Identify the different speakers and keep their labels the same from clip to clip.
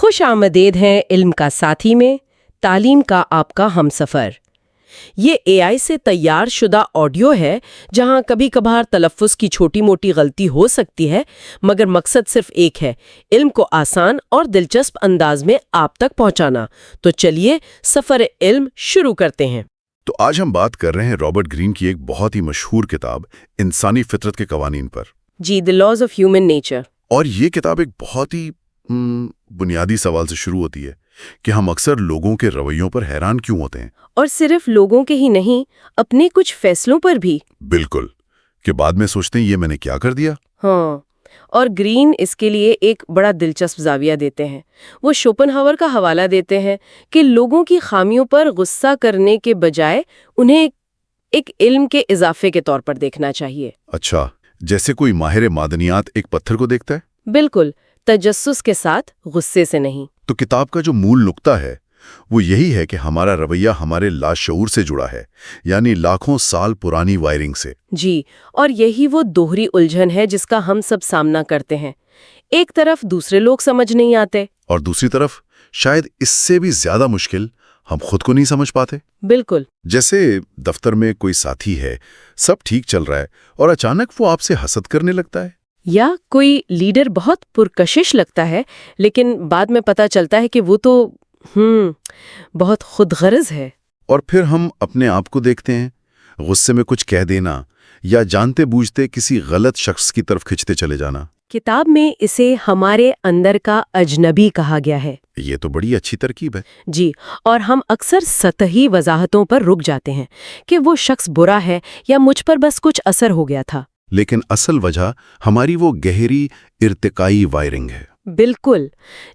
Speaker 1: خوش آمدید ہیں علم کا ساتھی میں، تعلیم کا آپ کا ہمسفر۔ یہ AI سے تیار شدہ آڈیو ہے جہاں کبھی کبھار تلفظ کی چھوٹی موٹی غلطی ہو سکتی ہے، مگر مقصد صرف ایک ہے، علم کو آسان اور دلچسپ انداز میں آپ تک پہنچانا۔ تو چلیے سفر علم شروع کرتے ہیں۔
Speaker 2: تو آج ہم بات کر رہے ہیں رابرٹ گرین کی ایک بہت ہی مشہور کتاب انسانی فطرت کے قوانین پر۔
Speaker 1: جی، the laws of human nature.
Speaker 2: اور یہ کتاب ایک بہت ہی بنیادی سوال سے شروع ہوتی ہے کہ ہم اکثر لوگوں کے رویوں پر حیران کیوں ہوتے ہیں،
Speaker 1: اور صرف لوگوں کے ہی نہیں، اپنے کچھ فیصلوں پر بھی۔
Speaker 2: بالکل، کہ بعد میں سوچتے ہیں یہ میں نے کیا کر دیا۔
Speaker 1: ہاں، اور گرین اس کے لیے ایک بڑا دلچسپ زاویہ دیتے ہیں۔ وہ شوپنہاور کا حوالہ دیتے ہیں کہ لوگوں کی خامیوں پر غصہ کرنے کے بجائے انہیں ایک علم کے اضافے کے طور پر دیکھنا چاہیے۔
Speaker 2: اچھا، جیسے کوئی ماہر معدنیات ایک پتھر کو دیکھتا ہے؟
Speaker 1: بالکل، تجسس کے ساتھ، غصے سے نہیں۔
Speaker 2: تو کتاب کا جو مول نقطہ ہے وہ یہی ہے کہ ہمارا رویہ ہمارے لاشعور سے جڑا ہے، یعنی لاکھوں سال پرانی وائرنگ سے۔
Speaker 1: جی، اور یہی وہ دوہری الجھن ہے جس کا ہم سب سامنا کرتے ہیں۔ ایک طرف دوسرے لوگ سمجھ نہیں آتے،
Speaker 2: اور دوسری طرف شاید اس سے بھی زیادہ مشکل، ہم خود کو نہیں سمجھ پاتے۔
Speaker 1: بالکل۔
Speaker 2: جیسے دفتر میں کوئی ساتھی ہے، سب ٹھیک چل رہا ہے، اور اچانک وہ آپ سے حسد کرنے لگتا ہے۔
Speaker 1: یا کوئی لیڈر بہت پرکشش لگتا ہے، لیکن بعد میں پتہ چلتا ہے کہ وہ تو بہت خود غرض ہے۔
Speaker 2: اور پھر ہم اپنے آپ کو دیکھتے ہیں، غصے میں کچھ کہہ دینا یا جانتے بوجھتے کسی غلط شخص کی طرف کھنچتے چلے جانا۔
Speaker 1: کتاب میں اسے ہمارے اندر کا اجنبی کہا گیا ہے۔
Speaker 2: یہ تو بڑی اچھی ترکیب ہے۔
Speaker 1: جی، اور ہم اکثر سطحی وضاحتوں پر رک جاتے ہیں کہ وہ شخص برا ہے یا مجھ پر بس کچھ اثر ہو گیا تھا۔
Speaker 2: لیکن اصل وجہ ہماری وہ گہری ارتقائی وائرنگ ہے۔
Speaker 1: بالکل،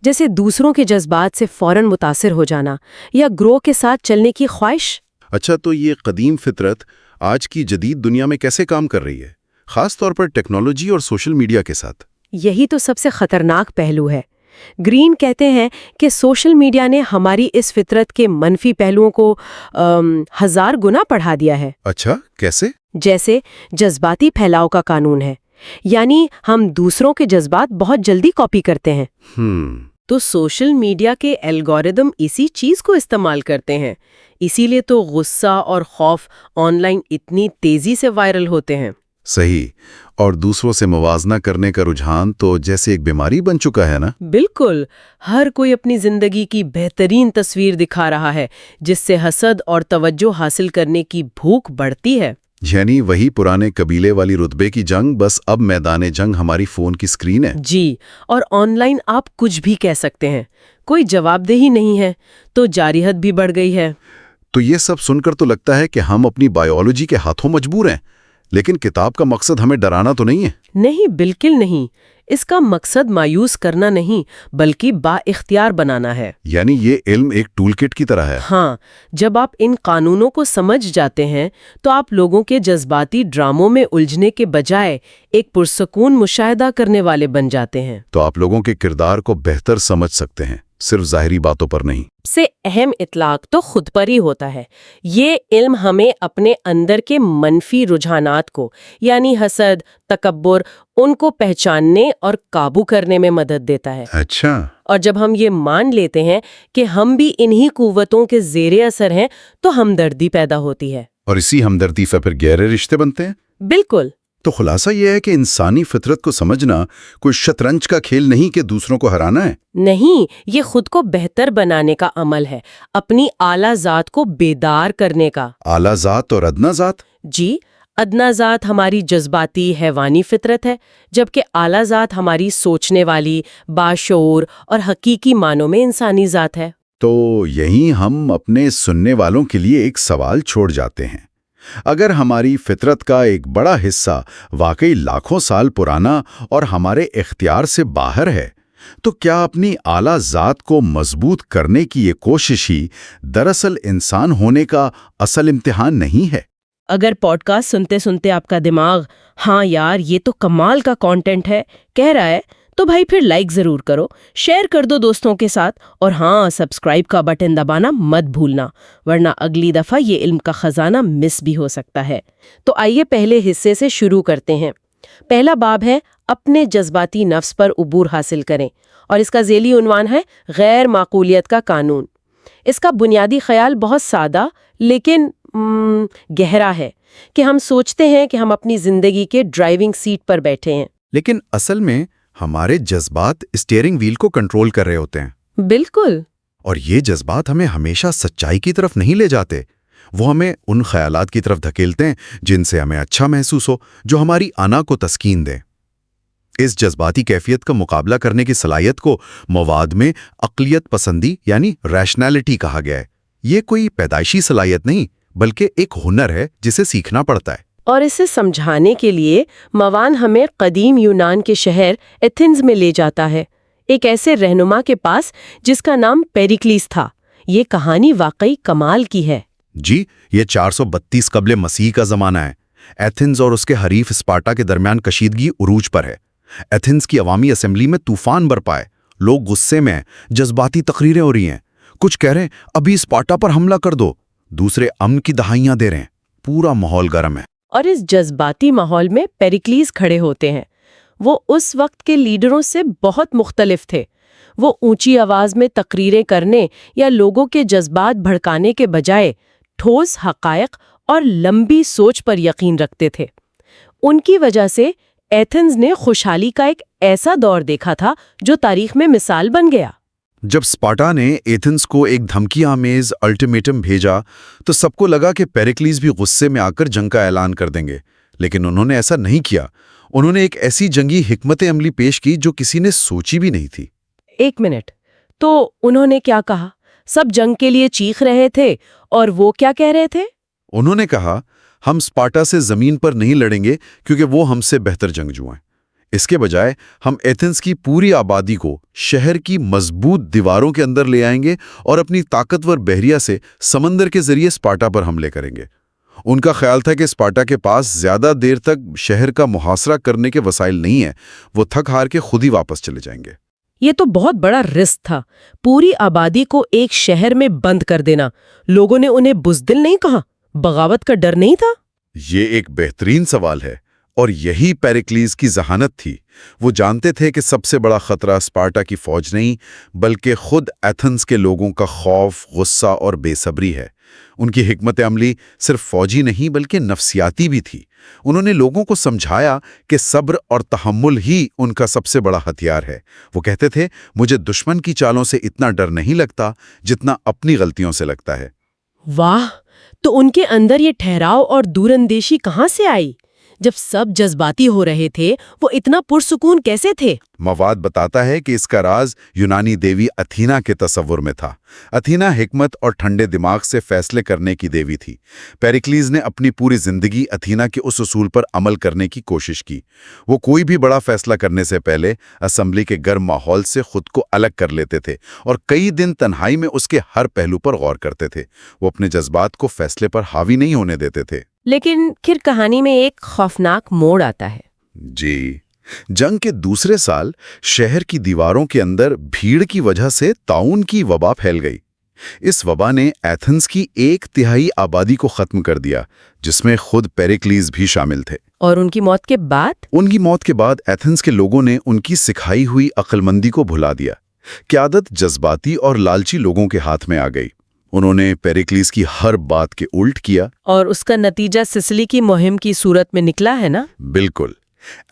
Speaker 1: جیسے دوسروں کے جذبات سے فوراً متاثر ہو جانا یا گروہ کے ساتھ چلنے کی خواہش۔
Speaker 2: اچھا، تو یہ قدیم فطرت آج کی جدید دنیا میں کیسے کام کر رہی ہے، خاص طور پر ٹیکنالوجی اور سوشل میڈیا کے ساتھ؟
Speaker 1: یہی تو سب سے خطرناک پہلو ہے۔ گرین کہتے ہیں کہ سوشل میڈیا نے ہماری اس فطرت کے منفی پہلوؤں کو 1000 گنا بڑھا دیا ہے۔
Speaker 2: اچھا، کیسے؟
Speaker 1: جیسے جذباتی پھیلاؤ کا قانون ہے، یعنی ہم دوسروں کے جذبات بہت جلدی کاپی کرتے ہیں۔ تو سوشل میڈیا کے الگورتھم اسی چیز کو استعمال کرتے ہیں، اسی لیے تو غصہ اور خوف آن لائن اتنی تیزی سے وائرل ہوتے ہیں۔
Speaker 2: صحیح، اور دوسروں سے موازنہ کرنے کا رجحان تو جیسے ایک بیماری بن چکا ہے نا؟
Speaker 1: بالکل، ہر کوئی اپنی زندگی کی بہترین تصویر دکھا رہا ہے، جس سے حسد اور توجہ حاصل کرنے کی بھوک بڑھتی ہے۔
Speaker 2: یعنی وہی پرانے قبیلے والی رتبے کی جنگ، بس اب میدان جنگ ہماری فون کی سکرین ہے۔
Speaker 1: جی، اور آن لائن آپ کچھ بھی کہہ سکتے ہیں، کوئی جواب دہی نہیں ہے، تو جارحیت بھی بڑھ گئی ہے۔
Speaker 2: تو یہ سب سن کر تو لگتا ہے کہ ہم اپنی بائیولوجی کے ہاتھوں مجبور ہیں، لیکن کتاب کا مقصد ہمیں ڈرانا تو نہیں ہے؟
Speaker 1: نہیں، بالکل نہیں۔ اس کا مقصد مایوس کرنا نہیں، بلکہ با اختیار بنانا ہے۔
Speaker 2: یعنی یہ علم ایک ٹول کٹ کی طرح ہے۔
Speaker 1: ہاں، جب آپ ان قانونوں کو سمجھ جاتے ہیں تو آپ لوگوں کے جذباتی ڈراموں میں الجھنے کے بجائے ایک پرسکون مشاہدہ کرنے والے بن جاتے ہیں۔
Speaker 2: تو آپ لوگوں کے کردار کو بہتر سمجھ سکتے ہیں، صرف ظاہری باتوں پر نہیں۔
Speaker 1: سے اہم اطلاق تو خود پر ہی ہوتا ہے۔ یہ علم ہمیں اپنے اندر کے منفی رجحانات کو، یعنی حسد، تکبر، ان کو پہچاننے اور قابو کرنے میں مدد دیتا ہے۔
Speaker 2: اچھا،
Speaker 1: اور جب ہم یہ مان لیتے ہیں کہ ہم بھی انہی قوتوں کے زیر اثر ہیں تو ہمدردی پیدا ہوتی ہے۔
Speaker 2: اور اسی ہمدردی سے پھر گہرے رشتے بنتے ہیں۔
Speaker 1: بالکل۔
Speaker 2: تو خلاصہ یہ ہے کہ انسانی فطرت کو سمجھنا کوئی شطرنج کا کھیل نہیں کہ دوسروں کو ہرانا ہے۔
Speaker 1: نہیں، یہ خود کو بہتر بنانے کا عمل ہے، اپنی اعلیٰ ذات کو بیدار کرنے کا۔
Speaker 2: اعلیٰ ذات اور ادنا ذات؟
Speaker 1: جی، ادنا ذات ہماری جذباتی حیوانی فطرت ہے، جبکہ اعلیٰ ذات ہماری سوچنے والی، باشعور اور حقیقی معنوں میں انسانی ذات ہے۔
Speaker 2: تو یہیں ہم اپنے سننے والوں کے لیے ایک سوال چھوڑ جاتے ہیں۔ اگر ہماری فطرت کا ایک بڑا حصہ واقعی لاکھوں سال پرانا اور ہمارے اختیار سے باہر ہے، تو کیا اپنی اعلیٰ ذات کو مضبوط کرنے کی یہ کوشش ہی دراصل انسان ہونے کا اصل امتحان نہیں ہے؟
Speaker 1: اگر پوڈ کاسٹ سنتے سنتے آپ کا دماغ ہاں یار یہ تو کمال کا کانٹینٹ ہے کہہ رہا ہے، تو بھائی پھر لائک ضرور کرو، شیئر کر دو دوستوں کے ساتھ، اور ہاں سبسکرائب کا بٹن دبانا مت بھولنا، ورنہ اگلی دفعہ یہ علم کا خزانہ مس بھی ہو سکتا ہے۔ تو آئیے پہلے حصے سے شروع کرتے ہیں۔ پہلا باب ہے اپنے جذباتی نفس پر عبور حاصل کریں، اور اس کا ذیلی عنوان ہے غیر معقولیت کا قانون۔ اس کا بنیادی خیال بہت سادہ لیکن گہرا ہے کہ ہم سوچتے ہیں کہ ہم اپنی زندگی کے ڈرائیونگ سیٹ پر بیٹھے ہیں،
Speaker 3: لیکن اصل میں ہمارے جذبات اسٹیئرنگ وہیل کو کنٹرول کر رہے ہوتے ہیں۔
Speaker 1: بالکل۔
Speaker 3: اور یہ جذبات ہمیں ہمیشہ سچائی کی طرف نہیں لے جاتے، وہ ہمیں ان خیالات کی طرف دھکیلتے ہیں جن سے ہمیں اچھا محسوس ہو، جو ہماری انا کو تسکین دیں۔ اس جذباتی کیفیت کا مقابلہ کرنے کی صلاحیت کو مواد میں عقلیت پسندی یعنی ریشنالٹی کہا گیا ہے۔ یہ کوئی پیدائشی صلاحیت نہیں بلکہ ایک ہنر ہے جسے سیکھنا پڑتا ہے۔
Speaker 1: اور اسے سمجھانے کے لیے موان ہمیں قدیم یونان کے شہر ایتھنز میں لے جاتا ہے، ایک ایسے رہنما کے پاس جس کا نام پیریکلیس تھا۔ یہ کہانی واقعی کمال کی ہے۔
Speaker 3: جی، یہ 432 قبل مسیح کا زمانہ ہے۔ ایتھنز اور اس کے حریف اسپارٹا کے درمیان کشیدگی عروج پر ہے۔ ایتھنز کی عوامی اسمبلی میں طوفان برپا ہے، لوگ غصے میں ہیں، جذباتی تقریریں ہو رہی ہیں۔ کچھ کہہ رہے ہیں ابھی اسپارٹا پر حملہ کر دو، دوسرے امن کی دہائیاں دے رہے ہیں۔ پورا ماحول گرم ہے۔
Speaker 1: اور اس جذباتی ماحول میں پیریکلیس کھڑے ہوتے ہیں۔ وہ اس وقت کے لیڈروں سے بہت مختلف تھے۔ وہ اونچی آواز میں تقریریں کرنے یا لوگوں کے جذبات بھڑکانے کے بجائے ٹھوس حقائق اور لمبی سوچ پر یقین رکھتے تھے۔ ان کی وجہ سے ایتھنز نے خوشحالی کا ایک ایسا دور دیکھا تھا جو تاریخ میں مثال بن گیا۔
Speaker 3: جب اسپارٹا نے ایتھنز کو ایک دھمکی آمیز الٹیمیٹم بھیجا تو سب کو لگا کہ پیریکلیس بھی غصے میں آ کر جنگ کا اعلان کر دیں گے، لیکن انہوں نے ایسا نہیں کیا۔ انہوں نے ایک ایسی جنگی حکمت عملی پیش کی جو کسی نے سوچی بھی نہیں تھی۔
Speaker 1: ایک منٹ، تو انہوں نے کیا کہا؟ سب جنگ کے لیے چیخ رہے تھے اور وہ کیا کہہ رہے تھے؟
Speaker 3: انہوں نے کہا ہم اسپارٹا سے زمین پر نہیں لڑیں گے کیونکہ وہ ہم سے بہتر جنگجو ہیں۔ اس کے بجائے ہم ایتھنز کی پوری آبادی کو شہر کی مضبوط دیواروں کے اندر لے آئیں گے اور اپنی طاقتور بحریہ سے سمندر کے ذریعے اسپارٹا پر حملے کریں گے۔ ان کا خیال تھا کہ اسپارٹا کے پاس زیادہ دیر تک شہر کا محاصرہ کرنے کے وسائل نہیں ہیں، وہ تھک ہار کے خود ہی واپس چلے جائیں گے۔
Speaker 1: یہ تو بہت بڑا رسک تھا، پوری آبادی کو ایک شہر میں بند کر دینا۔ لوگوں نے انہیں بزدل نہیں کہا؟ بغاوت کا ڈر نہیں تھا؟
Speaker 3: یہ ایک بہترین سوال ہے، اور یہی پیریکلیس کی ذہانت تھی۔ وہ جانتے تھے کہ سب سے بڑا خطرہ اسپارٹا کی فوج نہیں بلکہ خود ایتھنز کے لوگوں کا خوف، غصہ اور بے صبری ہے۔ ان کی حکمت عملی صرف فوجی نہیں بلکہ نفسیاتی بھی تھی۔ انہوں نے لوگوں کو سمجھایا کہ صبر اور تحمل ہی ان کا سب سے بڑا ہتھیار ہے۔ وہ کہتے تھے مجھے دشمن کی چالوں سے اتنا ڈر نہیں لگتا جتنا اپنی غلطیوں سے لگتا ہے۔
Speaker 1: واہ، تو ان کے اندر یہ ٹھہراؤ اور دور اندیشی کہاں سے آئی؟ جب سب جذباتی ہو رہے تھے وہ اتنا پرسکون کیسے تھے؟
Speaker 3: مواد بتاتا ہے کہ اس کا راز یونانی دیوی اتھینا کے تصور میں تھا۔ اتھینا حکمت اور ٹھنڈے دماغ سے فیصلے کرنے کی دیوی تھی۔ پیریکلیس نے اپنی پوری زندگی اتھینا کے اس اصول پر عمل کرنے کی کوشش کی۔ وہ کوئی بھی بڑا فیصلہ کرنے سے پہلے اسمبلی کے گرم ماحول سے خود کو الگ کر لیتے تھے اور کئی دن تنہائی میں اس کے ہر پہلو پر غور کرتے تھے۔ وہ اپنے جذبات کو فیصلے پر حاوی نہیں ہونے دیتے تھے۔
Speaker 1: لیکن پھر کہانی میں ایک خوفناک موڑ آتا ہے۔
Speaker 3: جی، جنگ کے دوسرے سال شہر کی دیواروں کے اندر بھیڑ کی وجہ سے طاعون کی وبا پھیل گئی۔ اس وبا نے ایتھنز کی 1/3 آبادی کو ختم کر دیا، جس میں خود پیریکلیس بھی شامل تھے۔
Speaker 1: اور ان کی موت کے بعد؟
Speaker 3: ان کی موت کے بعد ایتھنز کے لوگوں نے ان کی سکھائی ہوئی عقل مندی کو بھلا دیا۔ قیادت جذباتی اور لالچی لوگوں کے ہاتھ میں آ گئی۔ انہوں نے پیریکلیس کی ہر بات کے الٹ کیا۔
Speaker 1: اور اس کا نتیجہ سسلی کی مہم کی صورت میں نکلا ہے نا؟
Speaker 3: بالکل۔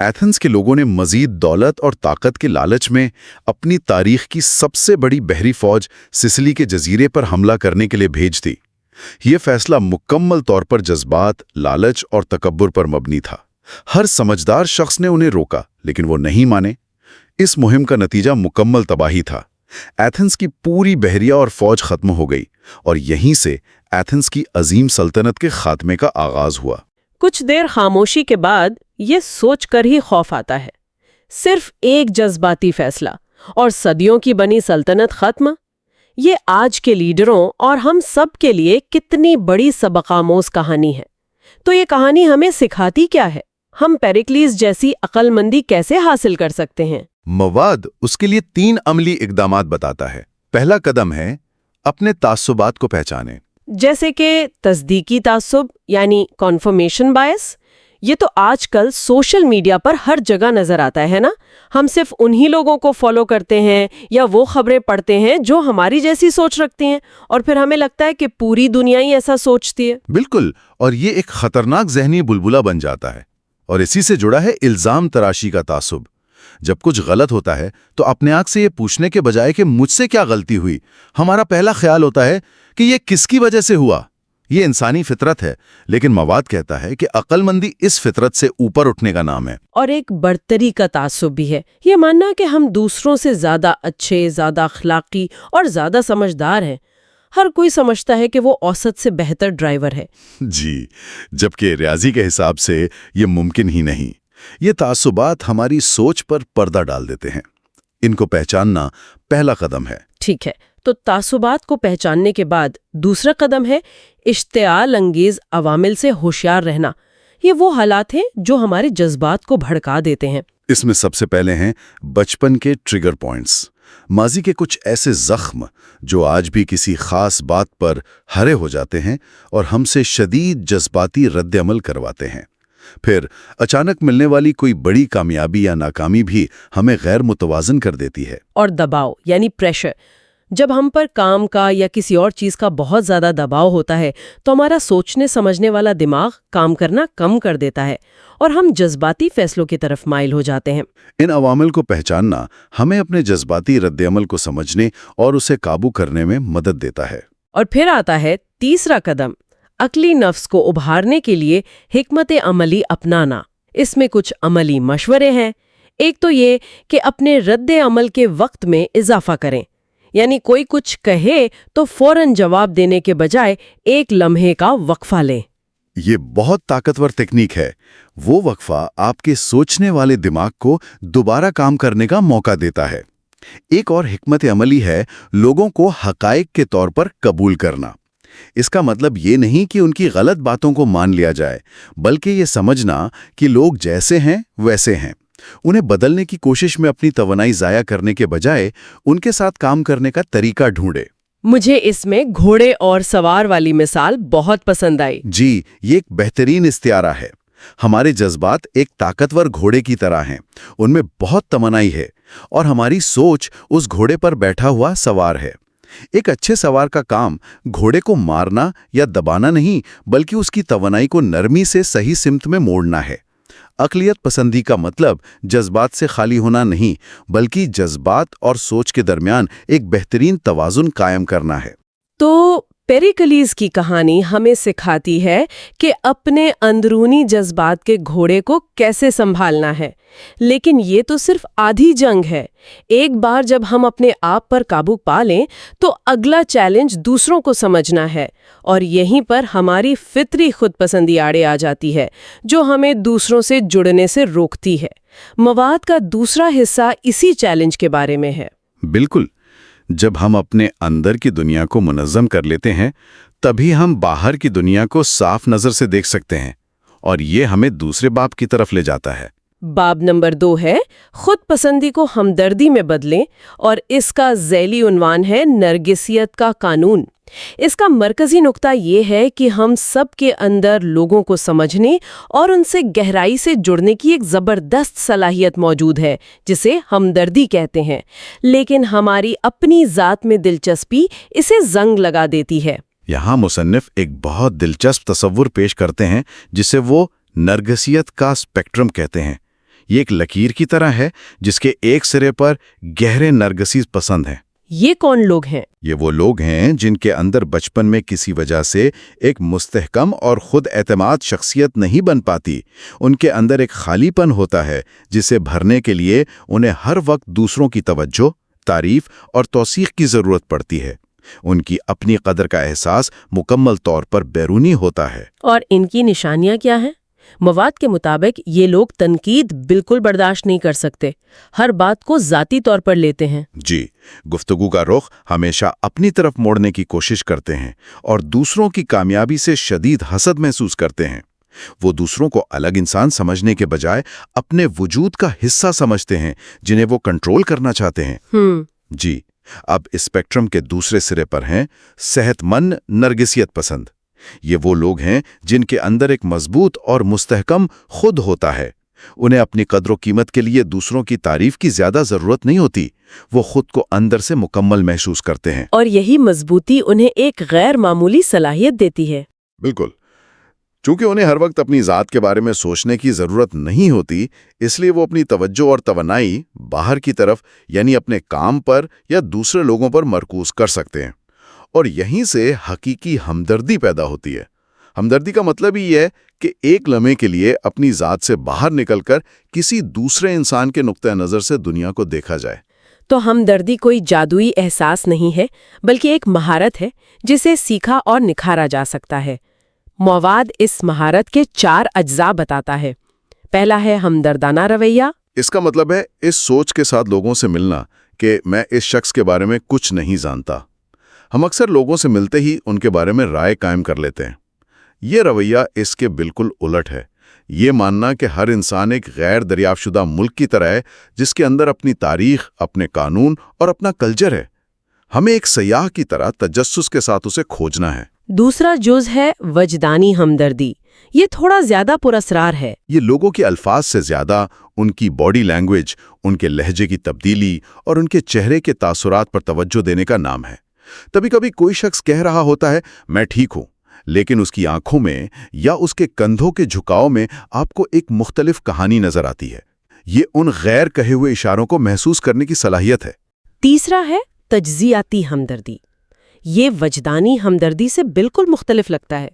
Speaker 3: ایتھنز کے لوگوں نے مزید دولت اور طاقت کے لالچ میں اپنی تاریخ کی سب سے بڑی بحری فوج سسلی کے جزیرے پر حملہ کرنے کے لیے بھیج دی۔ یہ فیصلہ مکمل طور پر جذبات، لالچ اور تکبر پر مبنی تھا۔ ہر سمجھدار شخص نے انہیں روکا، لیکن وہ نہیں مانے۔ اس مہم کا نتیجہ مکمل تباہی تھا۔ ایتھنز کی پوری بحریہ اور فوج ختم ہو گئی، اور یہیں سے ایتھنز کی عظیم سلطنت کے خاتمے کا آغاز ہوا۔
Speaker 1: کچھ دیر خاموشی کے بعد یہ سوچ کر ہی خوف آتا ہے، صرف ایک جذباتی فیصلہ اور صدیوں کی بنی سلطنت ختم۔ یہ آج کے لیڈروں اور ہم سب کے لیے کتنی بڑی سبق آموز کہانی ہے۔ تو یہ کہانی ہمیں سکھاتی کیا ہے؟ ہم پیریکلیس جیسی عقل مندی کیسے حاصل کر سکتے ہیں؟
Speaker 3: مواد اس کے لیے 3 عملی اقدامات بتاتا ہے۔ پہلا قدم ہے اپنے تعصبات کو پہچانیں۔
Speaker 1: جیسے کہ تصدیقی تعصب یعنی کنفرمیشن بائس، یہ تو آج کل سوشل میڈیا پر ہر جگہ نظر آتا ہے نا. ہم صرف انہی لوگوں کو فالو کرتے ہیں یا وہ خبریں پڑھتے ہیں جو ہماری جیسی سوچ رکھتی ہیں، اور پھر ہمیں لگتا ہے کہ پوری دنیا ہی ایسا سوچتی ہے.
Speaker 3: بالکل، اور یہ ایک خطرناک ذہنی بلبلہ بن جاتا ہے. اور اسی سے جڑا ہے الزام تراشی کا تعصب. جب کچھ غلط ہوتا ہے تو اپنے آپ سے یہ پوچھنے کے بجائے کہ مجھ سے کیا غلطی ہوئی، ہمارا پہلا خیال ہوتا ہے کہ یہ کس کی وجہ سے ہوا. یہ انسانی فطرت ہے، لیکن مواد کہتا ہے کہ عقل مندی اس فطرت سے اوپر اٹھنے کا نام ہے.
Speaker 1: اور ایک برتری کا تعصب بھی ہے، یہ ماننا کہ ہم دوسروں سے زیادہ اچھے، زیادہ اخلاقی اور زیادہ سمجھدار ہیں. ہر کوئی سمجھتا ہے کہ وہ اوسط سے بہتر ڈرائیور ہے.
Speaker 3: جی، جبکہ ریاضی کے حساب سے یہ ممکن ہی نہیں. یہ تعصبات ہماری سوچ پر پردہ ڈال دیتے ہیں. ان کو پہچاننا پہلا قدم ہے.
Speaker 1: ٹھیک ہے، تو تعصبات کو پہچاننے کے بعد دوسرا قدم ہے اشتعال انگیز عوامل سے ہوشیار رہنا. یہ وہ حالات ہیں جو ہمارے جذبات کو بھڑکا دیتے ہیں.
Speaker 3: اس میں سب سے پہلے ہیں بچپن کے ٹریگر پوائنٹس. ماضی کے کچھ ایسے زخم جو آج بھی کسی خاص بات پر ہرے ہو جاتے ہیں اور ہم سے شدید جذباتی رد عمل کرواتے ہیں. پھر اچانک ملنے والی کوئی بڑی کامیابی یا ناکامی بھی ہمیں غیر متوازن کر دیتی ہے.
Speaker 1: اور دباؤ یعنی پریشر. جب ہم پر کام کا یا کسی اور چیز کا بہت زیادہ دباؤ ہوتا ہے تو ہمارا سوچنے سمجھنے والا دماغ کام کرنا کم کر دیتا ہے اور ہم جذباتی فیصلوں کی طرف مائل ہو جاتے ہیں.
Speaker 3: ان عوامل کو پہچاننا ہمیں اپنے جذباتی رد عمل کو سمجھنے اور اسے قابو کرنے میں مدد دیتا ہے.
Speaker 1: اور پھر آتا ہے تیسرا قدم، عقلی نفس کو ابھارنے کے لیے حکمت عملی اپنانا. اس میں کچھ عملی مشورے ہیں. ایک تو یہ کہ اپنے رد عمل کے وقت میں اضافہ کریں، یعنی کوئی کچھ کہے تو فوراً جواب دینے کے بجائے ایک لمحے کا وقفہ لیں.
Speaker 3: یہ بہت طاقتور تکنیک ہے. وہ وقفہ آپ کے سوچنے والے دماغ کو دوبارہ کام کرنے کا موقع دیتا ہے. ایک اور حکمت عملی ہے لوگوں کو حقائق کے طور پر قبول کرنا. اس کا مطلب یہ نہیں کہ ان کی غلط باتوں کو مان لیا جائے، بلکہ یہ سمجھنا کہ لوگ جیسے ہیں ویسے ہیں. انہیں بدلنے کی کوشش میں اپنی توانائی ضائع کرنے کے بجائے ان کے ساتھ کام کرنے کا طریقہ ڈھونڈے.
Speaker 1: مجھے اس میں گھوڑے اور سوار والی مثال بہت پسند آئی.
Speaker 3: جی، یہ ایک بہترین استعارہ ہے. ہمارے جذبات ایک طاقتور گھوڑے کی طرح ہیں. ان میں بہت توانائی ہے اور ہماری سوچ اس گھوڑے پر بیٹھا ہوا سوار ہے. ایک اچھے سوار کا کام گھوڑے کو مارنا یا دبانا نہیں، بلکہ اس کی توانائی کو نرمی سے صحیح سمت میں موڑنا ہے. عقلیت پسندی کا مطلب جذبات سے خالی ہونا نہیں، بلکہ جذبات اور سوچ کے درمیان ایک بہترین توازن قائم کرنا ہے.
Speaker 1: تو پیریکلیز کی کہانی ہمیں سکھاتی ہے کہ اپنے اندرونی جذبات کے گھوڑے کو کیسے سنبھالنا ہے. لیکن یہ تو صرف آدھی جنگ ہے. ایک بار جب ہم اپنے آپ پر قابو پا لیں تو اگلا چیلنج دوسروں کو سمجھنا ہے، اور یہیں پر ہماری فطری خود پسندی آڑے آ جاتی ہے جو ہمیں دوسروں سے جڑنے سے روکتی ہے. مواد کا دوسرا حصہ اسی چیلنج کے بارے میں ہے.
Speaker 3: بالکل. جب ہم اپنے اندر کی دنیا کو منظم کر لیتے ہیں تبھی ہم باہر کی دنیا کو صاف نظر سے دیکھ سکتے ہیں، اور یہ ہمیں دوسرے باب کی طرف لے جاتا ہے.
Speaker 1: باب نمبر 2 ہے خود پسندی کو ہمدردی میں بدلیں، اور اس کا ذیلی عنوان ہے نرگسیت کا قانون. اس کا مرکزی نقطہ یہ ہے کہ ہم سب کے اندر لوگوں کو سمجھنے اور ان سے گہرائی سے جڑنے کی ایک زبردست صلاحیت موجود ہے جسے ہمدردی کہتے ہیں، لیکن ہماری اپنی ذات میں دلچسپی اسے زنگ لگا دیتی ہے.
Speaker 3: یہاں مصنف ایک بہت دلچسپ تصور پیش کرتے ہیں جسے وہ نرگسیت کا اسپیکٹرم کہتے ہیں. یہ ایک لکیر کی طرح ہے جس کے ایک سرے پر گہرے نرگسی پسند ہیں.
Speaker 1: یہ کون لوگ ہیں؟
Speaker 3: یہ وہ لوگ ہیں جن کے اندر بچپن میں کسی وجہ سے ایک مستحکم اور خود اعتماد شخصیت نہیں بن پاتی. ان کے اندر ایک خالی پن ہوتا ہے جسے بھرنے کے لیے انہیں ہر وقت دوسروں کی توجہ، تعریف اور توثیق کی ضرورت پڑتی ہے. ان کی اپنی قدر کا احساس مکمل طور پر بیرونی ہوتا ہے.
Speaker 1: اور ان کی نشانیاں کیا ہیں؟ مواد کے مطابق یہ لوگ تنقید بالکل برداشت نہیں کر سکتے، ہر بات کو ذاتی طور پر لیتے ہیں.
Speaker 3: جی، گفتگو کا رخ ہمیشہ اپنی طرف موڑنے کی کوشش کرتے ہیں اور دوسروں کی کامیابی سے شدید حسد محسوس کرتے ہیں. وہ دوسروں کو الگ انسان سمجھنے کے بجائے اپنے وجود کا حصہ سمجھتے ہیں جنہیں وہ کنٹرول کرنا چاہتے ہیں. جی، اب اسپیکٹرم کے دوسرے سرے پر ہیں صحت مند نرگسیت پسند. یہ وہ لوگ ہیں جن کے اندر ایک مضبوط اور مستحکم خود ہوتا ہے۔ انہیں اپنی قدر و قیمت کے لیے دوسروں کی تعریف کی زیادہ ضرورت نہیں ہوتی، وہ خود کو اندر سے مکمل محسوس کرتے ہیں۔
Speaker 1: اور یہی مضبوطی انہیں ایک غیر معمولی صلاحیت دیتی ہے۔
Speaker 3: بالکل، چونکہ انہیں ہر وقت اپنی ذات کے بارے میں سوچنے کی ضرورت نہیں ہوتی، اس لیے وہ اپنی توجہ اور توانائی باہر کی طرف یعنی اپنے کام پر یا دوسرے لوگوں پر مرکوز کر سکتے ہیں، اور یہیں سے حقیقی ہمدردی پیدا ہوتی ہے۔ ہمدردی کا مطلب ہی ہے کہ ایک لمحے کے لیے اپنی ذات سے باہر نکل کر کسی دوسرے انسان کے نقطہ نظر سے دنیا کو دیکھا جائے۔
Speaker 1: تو ہمدردی کوئی جادوئی احساس نہیں ہے، بلکہ ایک مہارت ہے جسے سیکھا اور نکھارا جا سکتا ہے۔ مواد اس مہارت کے 4 اجزاء بتاتا ہے۔ پہلا ہے ہمدردانہ رویہ۔
Speaker 3: اس کا مطلب ہے اس سوچ کے ساتھ لوگوں سے ملنا کہ میں اس شخص کے بارے میں کچھ نہیں جانتا۔ ہم اکثر لوگوں سے ملتے ہی ان کے بارے میں رائے قائم کر لیتے ہیں۔ یہ رویہ اس کے بالکل الٹ ہے۔ یہ ماننا کہ ہر انسان ایک غیر دریافت شدہ ملک کی طرح ہے جس کے اندر اپنی تاریخ، اپنے قانون اور اپنا کلچر ہے۔ ہمیں ایک سیاح کی طرح تجسس کے ساتھ اسے کھوجنا ہے۔
Speaker 1: دوسرا جز ہے وجدانی ہمدردی۔ یہ تھوڑا زیادہ پراسرار ہے۔
Speaker 3: یہ لوگوں کے الفاظ سے زیادہ ان کی باڈی لینگویج، ان کے لہجے کی تبدیلی اور ان کے چہرے کے تاثرات پر توجہ دینے کا نام ہے۔ کبھی کبھی کوئی شخص کہہ رہا ہوتا ہے میں ٹھیک ہوں، لیکن اس کی آنکھوں میں یا اس کے کندھوں کے جھکاؤ میں آپ کو ایک مختلف کہانی نظر آتی ہے۔ یہ ان غیر کہے ہوئے اشاروں کو محسوس کرنے کی صلاحیت ہے۔
Speaker 1: تیسرا ہے تجزیاتی ہمدردی۔ یہ وجدانی ہمدردی سے بالکل مختلف لگتا ہے۔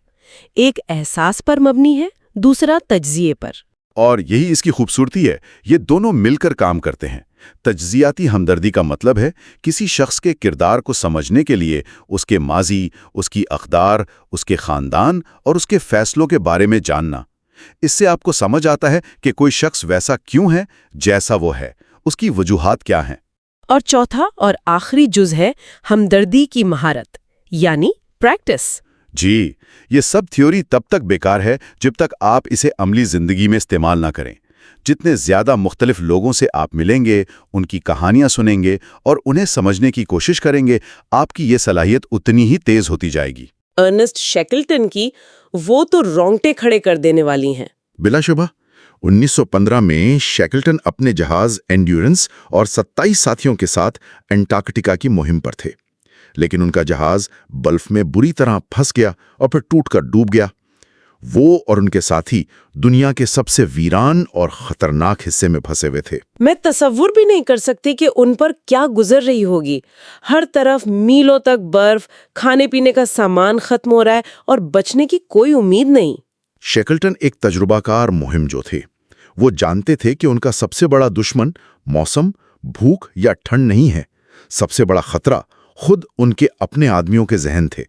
Speaker 1: ایک احساس پر مبنی ہے، دوسرا تجزیے پر۔
Speaker 3: اور یہی اس کی خوبصورتی ہے، یہ دونوں مل کر کام کرتے ہیں۔ تجزیاتی ہمدردی کا مطلب ہے کسی شخص کے کردار کو سمجھنے کے لیے اس کے ماضی، اس کی اقدار، اس کے خاندان اور اس کے فیصلوں کے بارے میں جاننا۔ اس سے آپ کو سمجھ آتا ہے کہ کوئی شخص ویسا کیوں ہے جیسا وہ ہے، اس کی وجوہات کیا ہیں۔
Speaker 1: اور چوتھا اور آخری جز ہے ہمدردی کی مہارت، یعنی پریکٹس۔
Speaker 3: جی، یہ سب تھیوری تب تک بیکار ہے جب تک آپ اسے عملی زندگی میں استعمال نہ کریں۔ جتنے زیادہ مختلف لوگوں سے آپ ملیں گے، ان کی کہانیاں سنیں گے اور انہیں سمجھنے کی کوشش کریں گے، آپ کی یہ صلاحیت اتنی ہی تیز ہوتی جائے گی۔
Speaker 1: ارنسٹ شیکلٹن کی وہ تو رونگٹے کھڑے کر دینے والی ہیں۔
Speaker 3: بلا شبہ 1915 میں شیکلٹن اپنے جہاز اینڈیورنس اور 27 ساتھیوں کے ساتھ انٹارکٹیکا کی مہم پر تھے، لیکن ان کا جہاز بلف میں بری طرح پھنس گیا اور پھر ٹوٹ کر ڈوب گیا۔ وہ اور ان کے ساتھی دنیا کے سب سے ویران اور خطرناک حصے میں پھنسے ہوئے تھے۔
Speaker 1: میں تصور بھی نہیں کر سکتی کہ ان پر کیا گزر رہی ہوگی۔ ہر طرف میلوں تک برف، کھانے پینے کا سامان ختم ہو رہا ہے اور بچنے کی کوئی امید نہیں۔
Speaker 3: شیکلٹن ایک تجربہ کار مہم جو تھے، وہ جانتے تھے کہ ان کا سب سے بڑا دشمن موسم، بھوک یا ٹھنڈ نہیں ہے۔ سب سے بڑا خطرہ خود ان کے اپنے آدمیوں کے ذہن تھے۔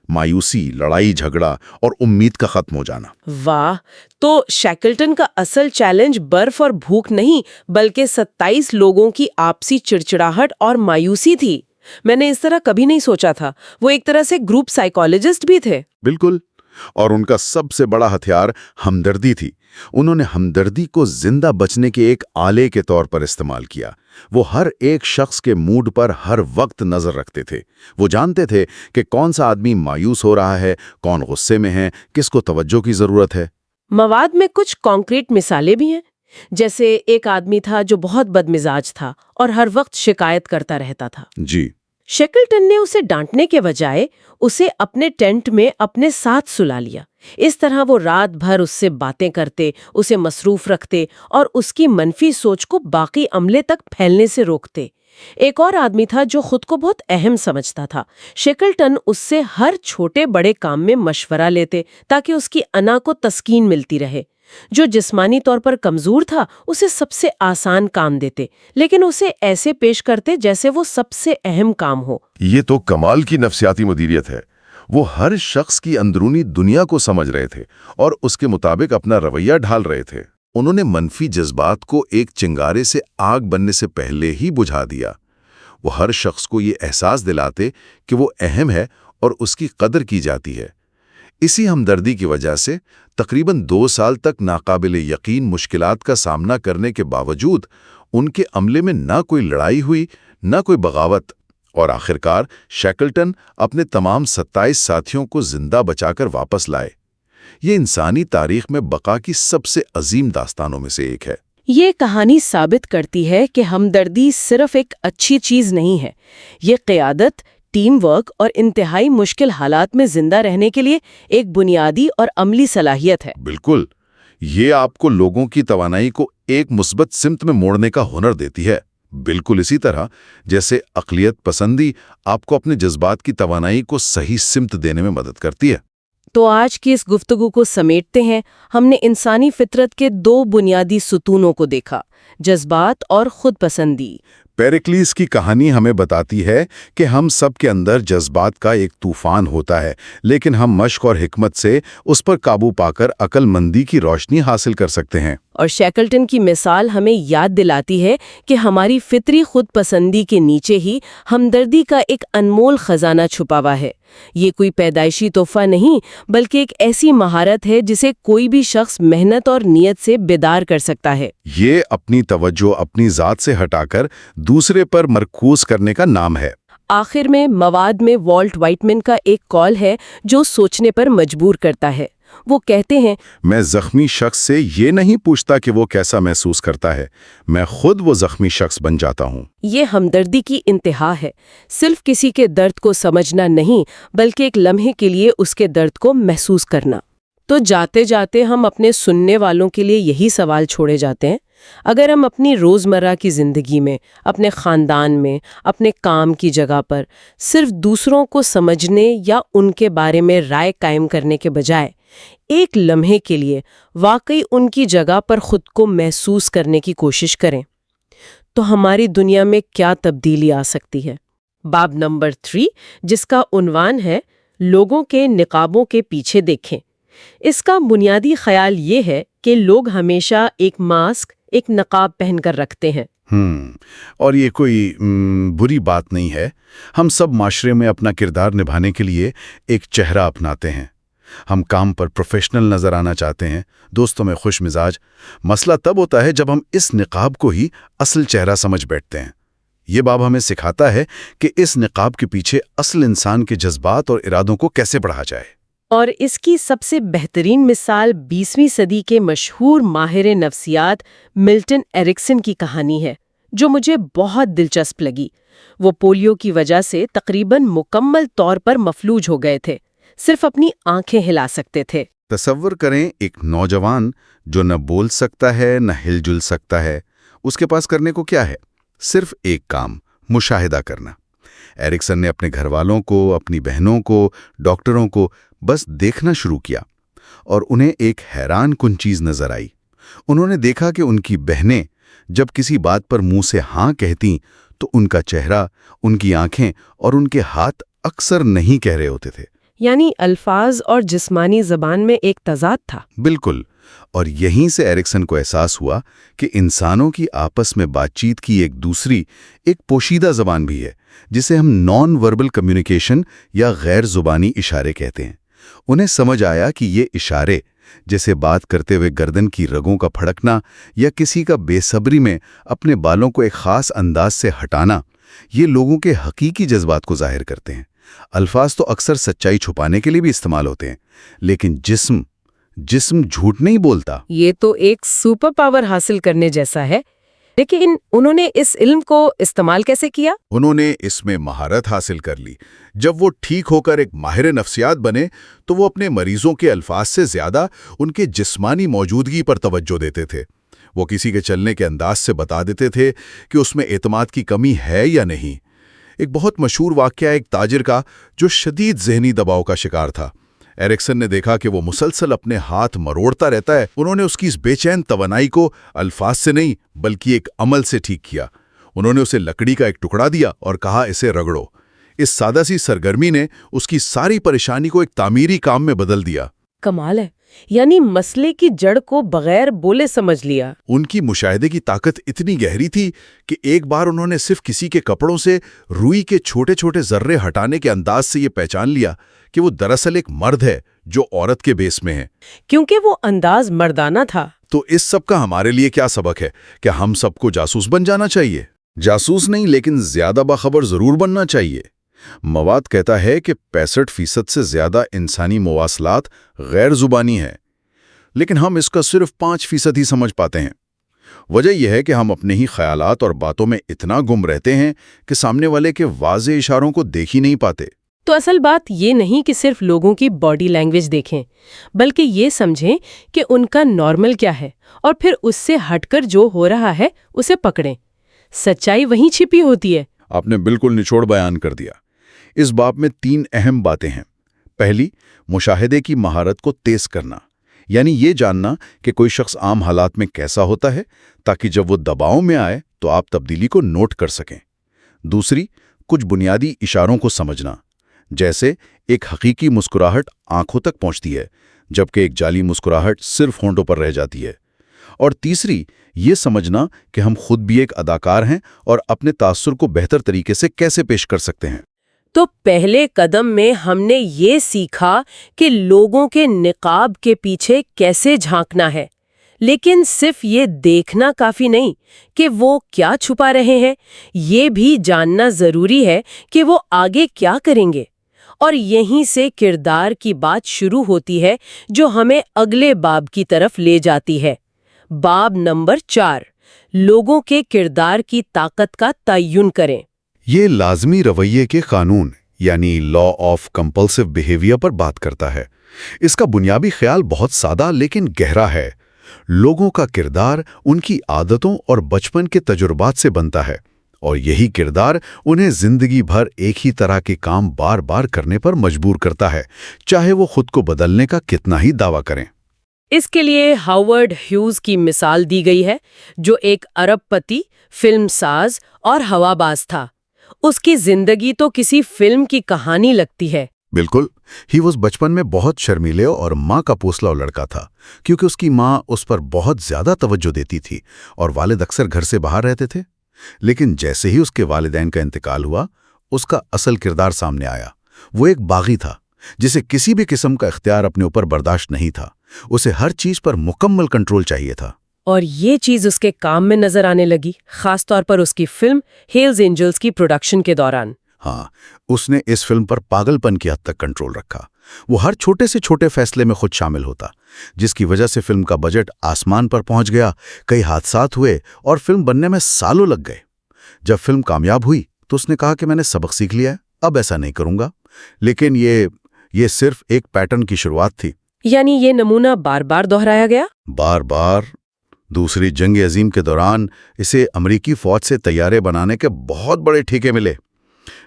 Speaker 3: مایوسی، لڑائی جھگڑا اور امید کا ختم ہو جانا۔
Speaker 1: واہ، تو شیکلٹن کا اصل چیلنج برف اور بھوک نہیں بلکہ 27 لوگوں کی آپسی چڑچڑاہٹ اور مایوسی تھی۔ میں نے اس طرح کبھی نہیں سوچا تھا۔ وہ ایک طرح سے گروپ سائیکالوجسٹ بھی تھے۔
Speaker 3: بالکل، اور ان کا سب سے بڑا ہتھیار ہمدردی تھی۔ انہوں نے ہمدردی کو زندہ بچنے کے ایک آلے کے طور پر استعمال کیا۔ وہ ہر ایک شخص کے موڈ پر ہر وقت نظر رکھتے تھے۔ وہ جانتے تھے کہ کون سا آدمی مایوس ہو رہا ہے، کون غصے میں ہے، کس کو توجہ کی ضرورت ہے۔
Speaker 1: مواد میں کچھ کانکریٹ مثالیں بھی ہیں، جیسے ایک آدمی تھا جو بہت بد مزاج تھا اور ہر وقت شکایت کرتا رہتا تھا۔
Speaker 3: جی،
Speaker 1: شیکلٹن نے اسے ڈانٹنے کے بجائے اسے اپنے ٹینٹ میں اپنے ساتھ سلا لیا۔ اس طرح وہ رات بھر اس سے باتیں کرتے، اسے مصروف رکھتے اور اس کی منفی سوچ کو باقی عملے تک پھیلنے سے روکتے۔ ایک اور آدمی تھا جو خود کو بہت اہم سمجھتا تھا۔ شیکلٹن اس سے ہر چھوٹے بڑے کام میں مشورہ لیتے تاکہ اس کی انا کو تسکین ملتی رہے۔ جو جسمانی طور پر کمزور تھا اسے سب سے آسان کام دیتے، لیکن اسے ایسے پیش کرتے جیسے وہ سب سے اہم کام ہو۔
Speaker 4: یہ تو کمال کی نفسیاتی مدیریت ہے۔ وہ ہر شخص کی اندرونی دنیا کو سمجھ رہے تھے اور اس کے مطابق اپنا رویہ ڈھال رہے تھے۔ انہوں نے منفی جذبات کو ایک چنگارے سے آگ بننے سے پہلے ہی بجھا دیا۔ وہ ہر شخص کو یہ احساس دلاتے کہ وہ اہم ہے اور اس کی قدر کی جاتی ہے۔ اسی ہمدردی کی وجہ سے تقریباً 2 سال تک ناقابل یقین مشکلات کا سامنا کرنے کے باوجود ان کے عملے میں نہ کوئی لڑائی ہوئی، نہ کوئی بغاوت، اور آخرکار شیکلٹن اپنے تمام 27 ساتھیوں کو زندہ بچا کر واپس لائے۔ یہ انسانی تاریخ میں بقا کی سب سے عظیم داستانوں میں سے ایک ہے۔
Speaker 1: یہ کہانی ثابت کرتی ہے کہ ہمدردی صرف ایک اچھی چیز نہیں ہے، یہ قیادت، ٹیم ورک اور انتہائی مشکل حالات میں زندہ رہنے کے لیے ایک بنیادی اور عملی صلاحیت ہے۔
Speaker 4: بالکل، یہ آپ کو لوگوں کی توانائی کو ایک مثبت سمت میں موڑنے کا ہنر دیتی ہے، بالکل اسی طرح جیسے اقلیت پسندی آپ کو اپنے جذبات کی توانائی کو صحیح سمت دینے میں مدد کرتی ہے۔
Speaker 1: تو آج کی اس گفتگو کو سمیٹتے ہیں، ہم نے انسانی فطرت کے 2 بنیادی ستونوں کو دیکھا، جذبات اور خود پسندی۔
Speaker 3: پیریکلیس کی کہانی ہمیں بتاتی ہے کہ ہم سب کے اندر جذبات کا ایک طوفان ہوتا ہے، لیکن ہم مشق اور حکمت سے اس پر قابو پا کر عقل مندی کی روشنی حاصل کر سکتے ہیں۔
Speaker 1: اور شیکلٹن کی مثال ہمیں یاد دلاتی ہے کہ ہماری فطری خود پسندی کے نیچے ہی ہمدردی کا ایک انمول خزانہ چھپا ہوا ہے۔ یہ کوئی پیدائشی تحفہ نہیں، بلکہ ایک ایسی مہارت ہے جسے کوئی بھی شخص محنت اور نیت سے بیدار کر سکتا ہے۔
Speaker 3: یہ اپنی توجہ اپنی ذات سے ہٹا کر دوسرے پر مرکوز کرنے کا نام ہے۔
Speaker 1: آخر میں مواد میں والٹ وائٹمن کا ایک قول ہے جو سوچنے پر مجبور کرتا ہے۔ وہ کہتے ہیں،
Speaker 3: میں زخمی شخص سے یہ نہیں پوچھتا کہ وہ کیسا محسوس کرتا ہے، میں خود وہ زخمی شخص بن جاتا ہوں۔
Speaker 1: یہ ہمدردی کی انتہا ہے، صرف کسی کے درد کو سمجھنا نہیں، بلکہ ایک لمحے کے لیے اس کے درد کو محسوس کرنا۔ تو جاتے جاتے ہم اپنے سننے والوں کے لیے یہی سوال چھوڑے جاتے ہیں، اگر ہم اپنی روزمرہ کی زندگی میں، اپنے خاندان میں، اپنے کام کی جگہ پر صرف دوسروں کو سمجھنے یا ان کے بارے میں رائے قائم کرنے کے بجائے ایک لمحے کے لیے واقعی ان کی جگہ پر خود کو محسوس کرنے کی کوشش کریں، تو ہماری دنیا میں کیا تبدیلی آ سکتی ہے۔ باب نمبر 3، جس کا عنوان ہے لوگوں کے نقابوں کے پیچھے دیکھیں۔ اس کا بنیادی خیال یہ ہے کہ لوگ ہمیشہ ایک ماسک، ایک نقاب پہن کر رکھتے ہیں۔
Speaker 3: اور یہ کوئی بری بات نہیں ہے۔ ہم سب معاشرے میں اپنا کردار نبھانے کے لیے ایک چہرہ اپناتے ہیں۔ ہم کام پر پروفیشنل نظر آنا چاہتے ہیں، دوستوں میں خوش مزاج۔ مسئلہ تب ہوتا ہے جب ہم اس نقاب کو ہی اصل چہرہ سمجھ بیٹھتے ہیں۔ یہ باب ہمیں سکھاتا ہے کہ اس نقاب کے پیچھے اصل انسان کے جذبات اور ارادوں کو کیسے پڑھا جائے۔
Speaker 1: اور اس کی سب سے بہترین مثال 20ویں صدی کے مشہور ماہر نفسیات ملٹن ایرکسن کی کہانی ہے، جو مجھے بہت دلچسپ لگی۔ وہ پولیو کی وجہ سے تقریباً مکمل طور پر مفلوج ہو گئے تھے، صرف اپنی آنکھیں ہلا سکتے تھے۔
Speaker 3: تصور کریں ایک نوجوان جو نہ بول سکتا ہے نہ ہل جل سکتا ہے، اس کے پاس کرنے کو کیا ہے؟ صرف ایک کام، مشاہدہ کرنا۔ ایرکسن نے اپنے گھر والوں کو، اپنی بہنوں کو، ڈاکٹروں کو بس دیکھنا شروع کیا، اور انہیں ایک حیران کن چیز نظر آئی۔ انہوں نے دیکھا کہ ان کی بہنیں جب کسی بات پر منہ سے ہاں کہتیں تو ان کا چہرہ، ان کی آنکھیں اور ان کے ہاتھ اکثر نہیں کہہ رہے ہوتے تھے۔
Speaker 1: یعنی الفاظ اور جسمانی زبان میں ایک تضاد تھا۔
Speaker 3: بالکل، اور یہیں سے ایرکسن کو احساس ہوا کہ انسانوں کی آپس میں بات چیت کی ایک دوسری، ایک پوشیدہ زبان بھی ہے، جسے ہم نان وربل کمیونیکیشن یا غیر زبانی اشارے کہتے ہیں۔ انہیں سمجھ آیا کہ یہ اشارے، جیسے بات کرتے ہوئے گردن کی رگوں کا پھڑکنا یا کسی کا بے صبری میں اپنے بالوں کو ایک خاص انداز سے ہٹانا، یہ لوگوں کے حقیقی جذبات کو ظاہر کرتے ہیں۔ الفاظ تو اکثر سچائی چھپانے کے لیے بھی استعمال ہوتے ہیں، لیکن جسم جھوٹ نہیں بولتا۔
Speaker 1: یہ تو ایک سپر پاور حاصل کرنے جیسا ہے، لیکن انہوں نے اس علم کو استعمال کیسے کیا؟
Speaker 3: انہوں نے اس میں مہارت حاصل کر لی۔ جب وہ ٹھیک ہو کر ایک ماہر نفسیات بنے تو وہ اپنے مریضوں کے الفاظ سے زیادہ ان کے جسمانی موجودگی پر توجہ دیتے تھے۔ وہ کسی کے چلنے کے انداز سے بتا دیتے تھے کہ اس میں اعتماد کی کمی ہے یا نہیں۔ ایک بہت مشہور واقعہ ایک تاجر کا جو شدید ذہنی دباؤ کا شکار تھا۔ ایرکسن نے دیکھا کہ وہ مسلسل اپنے ہاتھ مروڑتا رہتا ہے۔ انہوں نے اس کی اس بے چین توانائی کو الفاظ سے نہیں بلکہ ایک عمل سے ٹھیک کیا۔ انہوں نے اسے لکڑی کا ایک ٹکڑا دیا اور کہا، اسے رگڑو۔ اس سادہ سی سرگرمی نے اس کی ساری پریشانی کو ایک تعمیری کام میں بدل دیا۔
Speaker 1: کمال ہے، یعنی مسئلے کی جڑ کو بغیر بولے سمجھ لیا۔
Speaker 3: ان کی مشاہدے کی طاقت اتنی گہری تھی کہ ایک بار انہوں نے صرف کسی کے کپڑوں سے روئی کے چھوٹے چھوٹے ذرے ہٹانے کے انداز سے یہ پہچان لیا کہ وہ دراصل ایک مرد ہے جو عورت کے بیس میں ہے،
Speaker 1: کیونکہ وہ انداز مردانہ تھا۔
Speaker 3: تو اس سب کا ہمارے لیے کیا سبق ہے؟ کہ ہم سب کو جاسوس بن جانا چاہیے؟ جاسوس نہیں لیکن زیادہ باخبر ضرور بننا چاہیے۔ مواد کہتا ہے کہ 65% سے زیادہ انسانی مواصلات غیر زبانی ہے، لیکن ہم اس کا صرف 5% ہی سمجھ پاتے ہیں۔ وجہ یہ ہے کہ ہم اپنے ہی خیالات اور باتوں میں اتنا گم رہتے ہیں کہ سامنے والے کے واضح اشاروں کو دیکھ ہی نہیں پاتے۔
Speaker 1: تو اصل بات یہ نہیں کہ صرف لوگوں کی باڈی لینگویج دیکھیں، بلکہ یہ سمجھیں کہ ان کا نارمل کیا ہے اور پھر اس سے ہٹ کر جو ہو رہا ہے اسے پکڑیں۔ سچائی وہیں چھپی ہوتی ہے۔
Speaker 3: آپ نے بالکل نچوڑ بیان کر دیا۔ اس باب میں 3 اہم باتیں ہیں۔ پہلی، مشاہدے کی مہارت کو تیز کرنا، یعنی یہ جاننا کہ کوئی شخص عام حالات میں کیسا ہوتا ہے تاکہ جب وہ دباؤ میں آئے تو آپ تبدیلی کو نوٹ کر سکیں۔ دوسری، کچھ بنیادی اشاروں کو سمجھنا، جیسے ایک حقیقی مسکراہٹ آنکھوں تک پہنچتی ہے جبکہ ایک جعلی مسکراہٹ صرف ہونٹوں پر رہ جاتی ہے۔ اور تیسری، یہ سمجھنا کہ ہم خود بھی ایک اداکار ہیں اور اپنے تاثر کو بہتر طریقے سے کیسے پیش کر سکتے ہیں۔
Speaker 1: تو پہلے قدم میں ہم نے یہ سیکھا کہ لوگوں کے نقاب کے پیچھے کیسے جھانکنا ہے، لیکن صرف یہ دیکھنا کافی نہیں کہ وہ کیا چھپا رہے ہیں، یہ بھی جاننا ضروری ہے کہ وہ آگے کیا کریں گے۔ اور یہیں سے کردار کی بات شروع ہوتی ہے جو ہمیں اگلے باب کی طرف لے جاتی ہے۔ باب نمبر 4، لوگوں کے کردار کی طاقت کا تعین کریں۔
Speaker 3: یہ لازمی رویے کے قانون یعنی لا آف کمپلسو بیہیویئر پر بات کرتا ہے۔ اس کا بنیادی خیال بہت سادہ لیکن گہرا ہے۔ لوگوں کا کردار ان کی عادتوں اور بچپن کے تجربات سے بنتا ہے، اور یہی کردار انہیں زندگی بھر ایک ہی طرح کے کام بار بار کرنے پر مجبور کرتا ہے، چاہے وہ خود کو بدلنے کا کتنا ہی دعویٰ کریں۔
Speaker 1: اس کے لیے ہاورڈ ہیوز کی مثال دی گئی ہے، جو ایک ارب پتی، فلم ساز اور ہواباز تھا۔ اس کی زندگی تو کسی فلم کی کہانی لگتی ہے۔
Speaker 3: بالکل، ہیوز بچپن میں بہت شرمیلے اور ماں کا پوسلا لڑکا تھا، کیونکہ اس کی ماں اس پر بہت زیادہ توجہ دیتی تھی اور والد اکثر گھر سے باہر رہتے تھے۔ لیکن جیسے ہی اس کے والدین کا انتقال ہوا، اس کا اصل کردار سامنے آیا۔ وہ ایک باغی تھا جسے کسی بھی قسم کا اختیار اپنے اوپر برداشت نہیں تھا۔ اسے ہر چیز پر مکمل کنٹرول چاہیے تھا۔
Speaker 1: اور یہ چیز اس کے کام میں نظر آنے لگی، خاص طور پر اس کی فلم ہیلز اینجلز کی پروڈکشن کے دوران۔
Speaker 3: ہاں، اس نے اس فلم پر پاگل پن کی حد تک کنٹرول رکھا۔ وہ ہر چھوٹے سے چھوٹے فیصلے میں خود شامل ہوتا، جس کی وجہ سے فلم کا بجٹ آسمان پر پہنچ گیا، کئی حادثات ہوئے اور فلم بننے میں سالوں لگ گئے۔ جب فلم کامیاب ہوئی تو اس نے کہا کہ میں نے سبق سیکھ لیا ہے، اب ایسا نہیں کروں گا۔ لیکن یہ صرف ایک پیٹرن کی شروعات تھی۔
Speaker 1: یعنی یہ نمونہ بار بار دہرایا گیا؟
Speaker 3: بار بار۔ دوسری جنگ عظیم کے دوران اسے امریکی فوج سے طیارے بنانے کے بہت بڑے ٹھیکے ملے۔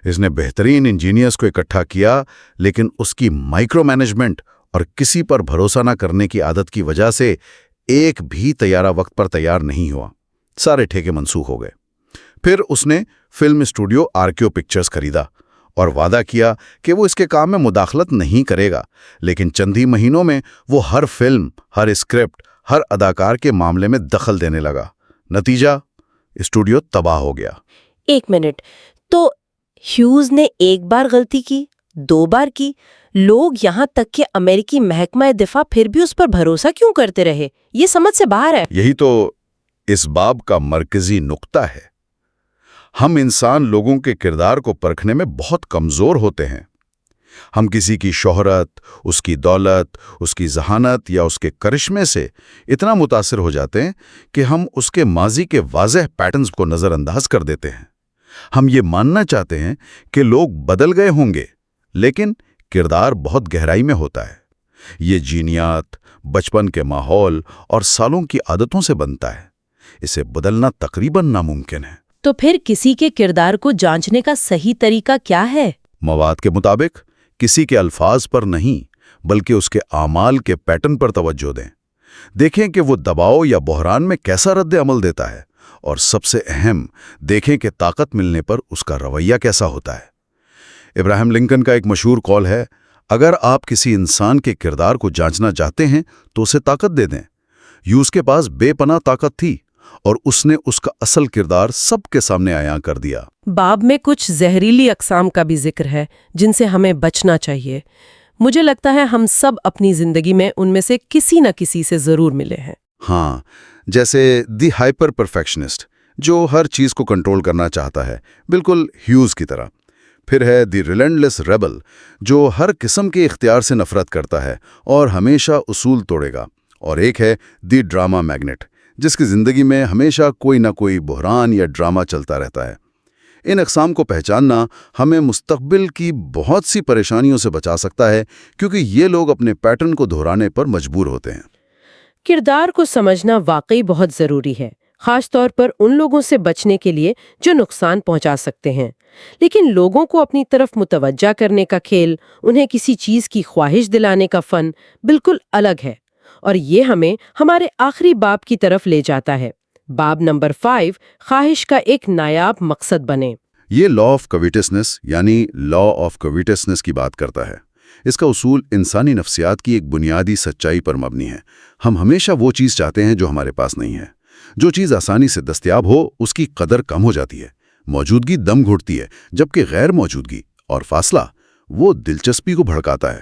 Speaker 3: اس نے بہترین انجینئرز کو اکٹھا کیا، لیکن اس کی مائکرو مینجمنٹ اور کسی پر بھروسہ نہ کرنے کی عادت کی وجہ سے ایک بھی طیارہ وقت پر تیار نہیں ہوا۔ سارے ٹھیکے منسوخ ہو گئے۔ پھر اس نے فلم اسٹوڈیو آرکیو پکچرز خریدا اور وعدہ کیا کہ وہ اس کے کام میں مداخلت نہیں کرے گا، لیکن چند ہی مہینوں میں وہ ہر فلم، ہر اسکرپٹ، ہر اداکار کے معاملے میں دخل دینے لگا۔ نتیجہ، اسٹوڈیو تباہ ہو گیا۔
Speaker 1: ایک منٹ، تو ہیوز نے ایک بار غلطی کی، 2 بار کی، لوگ یہاں تک کہ امریکی محکمہ دفاع پھر بھی اس پر بھروسہ کیوں کرتے رہے؟ یہ سمجھ سے باہر ہے۔
Speaker 3: یہی تو اس باب کا مرکزی نقطہ ہے۔ ہم انسان لوگوں کے کردار کو پرکھنے میں بہت کمزور ہوتے ہیں۔ ہم کسی کی شہرت، اس کی دولت، اس کی ذہانت یا اس کے کرشمے سے اتنا متاثر ہو جاتے ہیں کہ ہم اس کے ماضی کے واضح پیٹرنز کو نظر انداز کر دیتے ہیں۔ ہم یہ ماننا چاہتے ہیں کہ لوگ بدل گئے ہوں گے، لیکن کردار بہت گہرائی میں ہوتا ہے۔ یہ جینیات، بچپن کے ماحول اور سالوں کی عادتوں سے بنتا ہے۔ اسے بدلنا تقریباً ناممکن ہے۔
Speaker 1: تو پھر کسی کے کردار کو جانچنے کا صحیح طریقہ کیا ہے؟
Speaker 3: مواد کے مطابق کسی کے الفاظ پر نہیں، بلکہ اس کے اعمال کے پیٹرن پر توجہ دیں۔ دیکھیں کہ وہ دباؤ یا بحران میں کیسا رد عمل دیتا ہے، اور سب سے اہم، دیکھیں کہ طاقت ملنے پر اس کا رویہ کیسا ہوتا ہے۔ ابراہیم لنکن کا ایک مشہور قول ہے، اگر آپ کسی انسان کے کردار کو جانچنا چاہتے ہیں تو اسے طاقت دے دیں۔ ہیوز کے پاس بے پناہ طاقت تھی، اور اس نے اس کا اصل کردار سب کے سامنے عیاں کر دیا۔
Speaker 1: باب میں کچھ زہریلی اقسام کا بھی ذکر ہے جن سے ہمیں بچنا چاہیے۔ مجھے لگتا ہے ہم سب اپنی زندگی میں ان میں سے کسی نہ کسی سے ضرور ملے ہیں۔
Speaker 3: ہاں، جیسے دی ہائپر پرفیکشنسٹ، جو ہر چیز کو کنٹرول کرنا چاہتا ہے، بالکل ہیوز کی طرح۔ پھر ہے دی ریلنٹلیس ریبل، جو ہر قسم کے اختیار سے نفرت کرتا ہے اور ہمیشہ اصول توڑے گا۔ اور ایک ہے دی ڈراما میگنیٹ، جس کی زندگی میں ہمیشہ کوئی نہ کوئی بحران یا ڈرامہ چلتا رہتا ہے۔ ان اقسام کو پہچاننا ہمیں مستقبل کی بہت سی پریشانیوں سے بچا سکتا ہے، کیونکہ یہ لوگ اپنے پیٹرن کو دہرانے پر مجبور ہوتے ہیں۔
Speaker 1: کردار کو سمجھنا واقعی بہت ضروری ہے، خاص طور پر ان لوگوں سے بچنے کے لیے جو نقصان پہنچا سکتے ہیں۔ لیکن لوگوں کو اپنی طرف متوجہ کرنے کا کھیل، انہیں کسی چیز کی خواہش دلانے کا فن بالکل الگ ہے، اور یہ ہمیں ہمارے آخری باب کی طرف لے جاتا ہے۔ باب نمبر 5، خواہش کا ایک نایاب مقصد بنے۔
Speaker 3: یہ لا آف کویٹسنس یعنی لا آف کویٹسنس کی بات کرتا ہے۔ اس کا اصول انسانی نفسیات کی ایک بنیادی سچائی پر مبنی ہے۔ ہم ہمیشہ وہ چیز چاہتے ہیں جو ہمارے پاس نہیں ہے۔ جو چیز آسانی سے دستیاب ہو، اس کی قدر کم ہو جاتی ہے، موجودگی دم گھٹتی ہے، جبکہ غیر موجودگی اور فاصلہ وہ دلچسپی کو بھڑکاتا ہے۔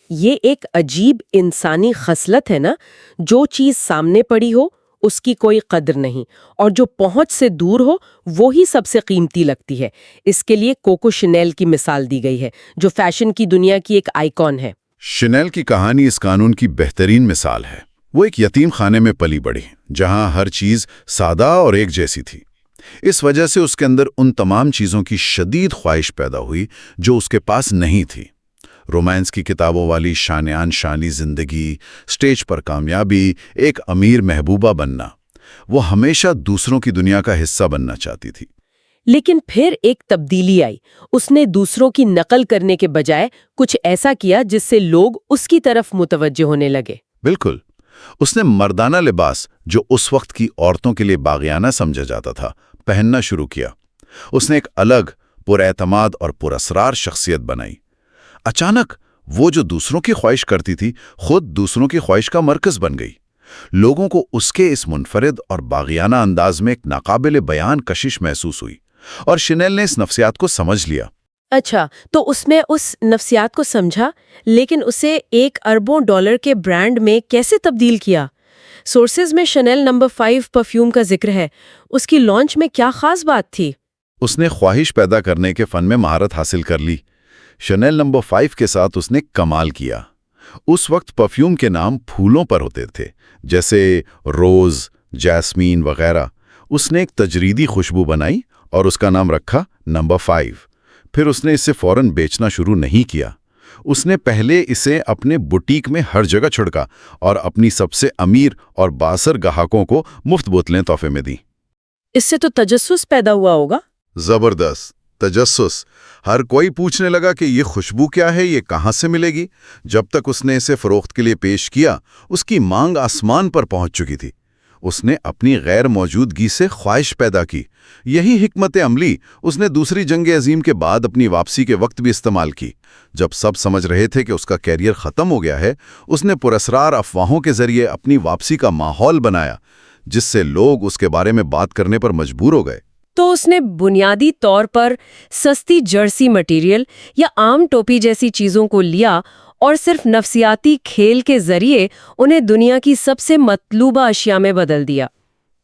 Speaker 1: یہ ایک عجیب انسانی خصلت ہے نا، جو چیز سامنے پڑی ہو اس کی کوئی قدر نہیں، اور جو پہنچ سے دور ہو وہی سب سے قیمتی لگتی ہے۔ اس کے لیے کوکو شنیل کی مثال دی گئی ہے، جو فیشن کی دنیا کی ایک آئیکن ہے۔
Speaker 3: شنیل کی کہانی اس قانون کی بہترین مثال ہے۔ وہ ایک یتیم خانے میں پلی بڑھی، جہاں ہر چیز سادہ اور ایک جیسی تھی۔ اس وجہ سے اس کے اندر ان تمام چیزوں کی شدید خواہش پیدا ہوئی جو اس کے پاس نہیں تھی۔ رومانس کی کتابوں والی شانیان شانی زندگی، سٹیج پر کامیابی، ایک امیر محبوبہ بننا۔ وہ ہمیشہ دوسروں کی دنیا کا حصہ بننا چاہتی تھی۔
Speaker 1: لیکن پھر ایک تبدیلی آئی۔ اس نے دوسروں کی نقل کرنے کے بجائے کچھ ایسا کیا جس سے لوگ اس کی طرف متوجہ ہونے لگے۔
Speaker 3: بالکل، اس نے مردانہ لباس، جو اس وقت کی عورتوں کے لیے باغیانہ سمجھا جاتا تھا، پہننا شروع کیا۔ اس نے ایک الگ، پر اعتماد اور پراسرار شخصیت بنائی۔ اچانک وہ جو دوسروں کی خواہش کرتی تھی، خود دوسروں کی خواہش کا مرکز بن گئی۔ لوگوں کو اس کے اس منفرد اور باغیانہ انداز میں ایک ناقابل بیان کشش محسوس ہوئی، اور شنیل نے اس نفسیات کو سمجھ لیا۔
Speaker 1: اچھا، تو اس نے اس نفسیات کو سمجھا، لیکن اسے $1 ارب کے برانڈ میں کیسے تبدیل کیا؟ سورسز میں شنیل نمبر 5 پرفیوم کا ذکر ہے۔ اس کی لانچ میں کیا خاص بات تھی؟
Speaker 3: اس نے خواہش پیدا کرنے کے فن میں مہارت حاصل کر لی۔ شنیل نمبر 5 کے ساتھ اس نے کمال کیا۔ اس وقت پرفیوم کے نام پھولوں پر ہوتے تھے، جیسے روز، جیسمین وغیرہ۔ اس نے ایک تجریدی خوشبو بنائی اور اس کا نام رکھا نمبر 5۔ پھر اس نے اسے فوراً بیچنا شروع نہیں کیا۔ اس نے پہلے اسے اپنے بوٹیک میں ہر جگہ چھڑکا اور اپنی سب سے امیر اور بااثر گاہکوں کو مفت بوتلیں تحفے میں دیں۔
Speaker 1: اس سے تو تجسس پیدا ہوا ہوگا۔
Speaker 3: زبردست تجسس۔ ہر کوئی پوچھنے لگا کہ یہ خوشبو کیا ہے، یہ کہاں سے ملے گی۔ جب تک اس نے اسے فروخت کے لیے پیش کیا، اس کی مانگ آسمان پر پہنچ چکی تھی۔ اس نے اپنی غیر موجودگی سے خواہش پیدا کی۔ یہی حکمت عملی اس نے دوسری جنگ عظیم کے بعد اپنی واپسی کے وقت بھی استعمال کی۔ جب سب سمجھ رہے تھے کہ اس کا کیریئر ختم ہو گیا ہے، اس نے پراسرار افواہوں کے ذریعے اپنی واپسی کا ماحول بنایا، جس سے لوگ اس کے بارے میں بات کرنے پر مجبور ہو گئے۔
Speaker 1: تو اس نے بنیادی طور پر سستی جرسی مٹیریل یا عام ٹوپی جیسی چیزوں کو لیا اور صرف نفسیاتی کھیل کے ذریعے انہیں دنیا کی سب سے مطلوبہ اشیاء میں بدل دیا۔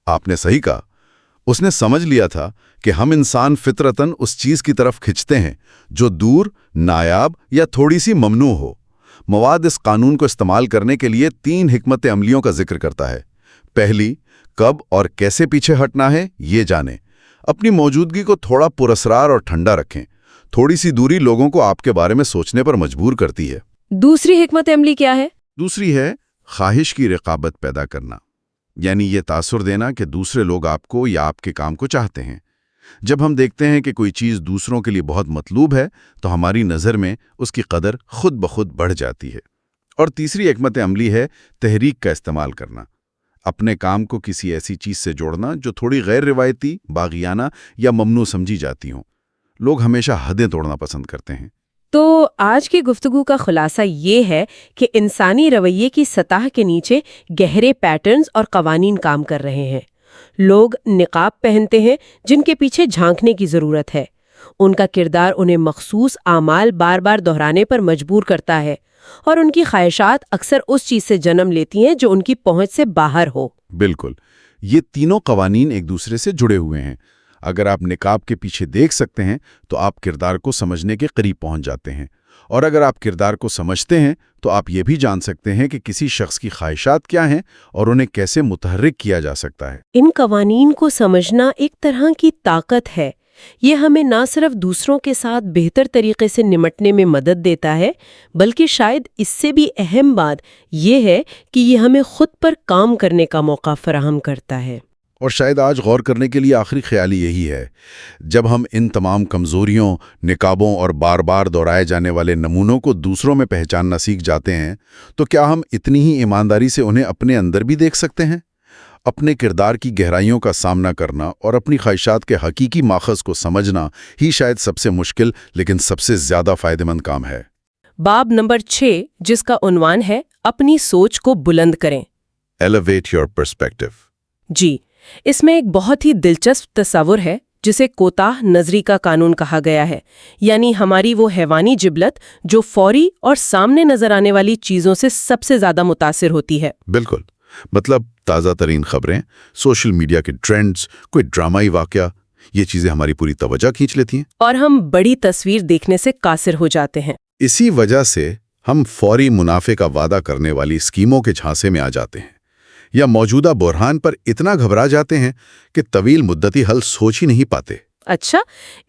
Speaker 3: آپ نے صحیح کہا۔ اس نے سمجھ لیا تھا کہ ہم انسان فطرتاً اس چیز کی طرف کھنچتے ہیں جو دور، نایاب یا تھوڑی سی ممنوع ہو۔ مواد اس قانون کو استعمال کرنے کے لیے 3 حکمت عملیوں کا ذکر کرتا ہے۔ پہلی، کب اور کیسے پیچھے ہٹنا ہے یہ جانیں۔ اپنی موجودگی کو تھوڑا پراسرار اور ٹھنڈا رکھیں۔ تھوڑی سی دوری لوگوں کو آپ کے بارے میں سوچنے پر مجبور کرتی ہے۔
Speaker 1: دوسری حکمت عملی کیا ہے؟
Speaker 3: دوسری ہے خواہش کی رقابت پیدا کرنا، یعنی یہ تاثر دینا کہ دوسرے لوگ آپ کو یا آپ کے کام کو چاہتے ہیں۔ جب ہم دیکھتے ہیں کہ کوئی چیز دوسروں کے لیے بہت مطلوب ہے تو ہماری نظر میں اس کی قدر خود بخود بڑھ جاتی ہے۔ اور تیسری حکمت عملی ہے تحریک کا استعمال کرنا، اپنے کام کو کسی ایسی چیز سے جوڑنا جو تھوڑی غیر روایتی، باغیانہ یا ممنوع سمجھی جاتی ہوں۔ لوگ ہمیشہ حدیں توڑنا پسند کرتے ہیں۔
Speaker 1: تو آج کی گفتگو کا خلاصہ یہ ہے کہ انسانی رویے کی سطح کے نیچے گہرے پیٹرنز اور قوانین کام کر رہے ہیں۔ لوگ نقاب پہنتے ہیں جن کے پیچھے جھانکنے کی ضرورت ہے۔ ان کا کردار انہیں مخصوص اعمال بار بار دہرانے پر مجبور کرتا ہے، اور ان کی خواہشات اکثر اس چیز سے جنم لیتی ہیں جو ان کی پہنچ سے باہر ہو۔
Speaker 3: بالکل، یہ تینوں قوانین ایک دوسرے سے جڑے ہوئے ہیں۔ اگر آپ نقاب کے پیچھے دیکھ سکتے ہیں تو آپ کردار کو سمجھنے کے قریب پہنچ جاتے ہیں، اور اگر آپ کردار کو سمجھتے ہیں تو آپ یہ بھی جان سکتے ہیں کہ کسی شخص کی خواہشات کیا ہیں اور انہیں کیسے متحرک کیا جا سکتا ہے۔
Speaker 1: ان قوانین کو سمجھنا ایک طرح کی طاقت ہے۔ یہ ہمیں نہ صرف دوسروں کے ساتھ بہتر طریقے سے نمٹنے میں مدد دیتا ہے، بلکہ شاید اس سے بھی اہم بات یہ ہے کہ یہ ہمیں خود پر کام کرنے کا موقع فراہم کرتا ہے۔
Speaker 3: اور شاید آج غور کرنے کے لیے آخری خیال یہی ہے، جب ہم ان تمام کمزوریوں، نقابوں اور بار بار دہرائے جانے والے نمونوں کو دوسروں میں پہچاننا سیکھ جاتے ہیں، تو کیا ہم اتنی ہی ایمانداری سے انہیں اپنے اندر بھی دیکھ سکتے ہیں؟ اپنے کردار کی گہرائیوں کا سامنا کرنا اور اپنی خواہشات کے حقیقی ماخذ کو سمجھنا ہی شاید سب سے مشکل لیکن سب سے زیادہ فائدہ مند کام ہے۔
Speaker 1: باب نمبر 6، جس کا عنوان ہے اپنی سوچ کو بلند کریں۔
Speaker 3: Elevate your perspective۔
Speaker 1: جی، اس میں ایک بہت ہی دلچسپ تصور ہے جسے کوتاہ نظری کا قانون کہا گیا ہے، یعنی ہماری وہ حیوانی جبلت جو فوری اور سامنے نظر آنے والی چیزوں سے سب سے زیادہ متاثر ہوتی ہے۔
Speaker 3: بالکل، مطلب تازہ ترین خبریں، سوشل میڈیا کے ٹرینڈز، کوئی ڈرامائی واقعہ، یہ چیزیں ہماری پوری توجہ کھینچ لیتی ہیں
Speaker 1: اور ہم بڑی تصویر دیکھنے سے قاصر ہو جاتے ہیں۔
Speaker 3: اسی وجہ سے ہم فوری منافع کا وعدہ کرنے والی اسکیموں کے جھانسے میں آ جاتے ہیں، یا موجودہ بحران پر اتنا گھبرا جاتے ہیں کہ طویل مدتی حل سوچ ہی نہیں پاتے۔
Speaker 1: اچھا،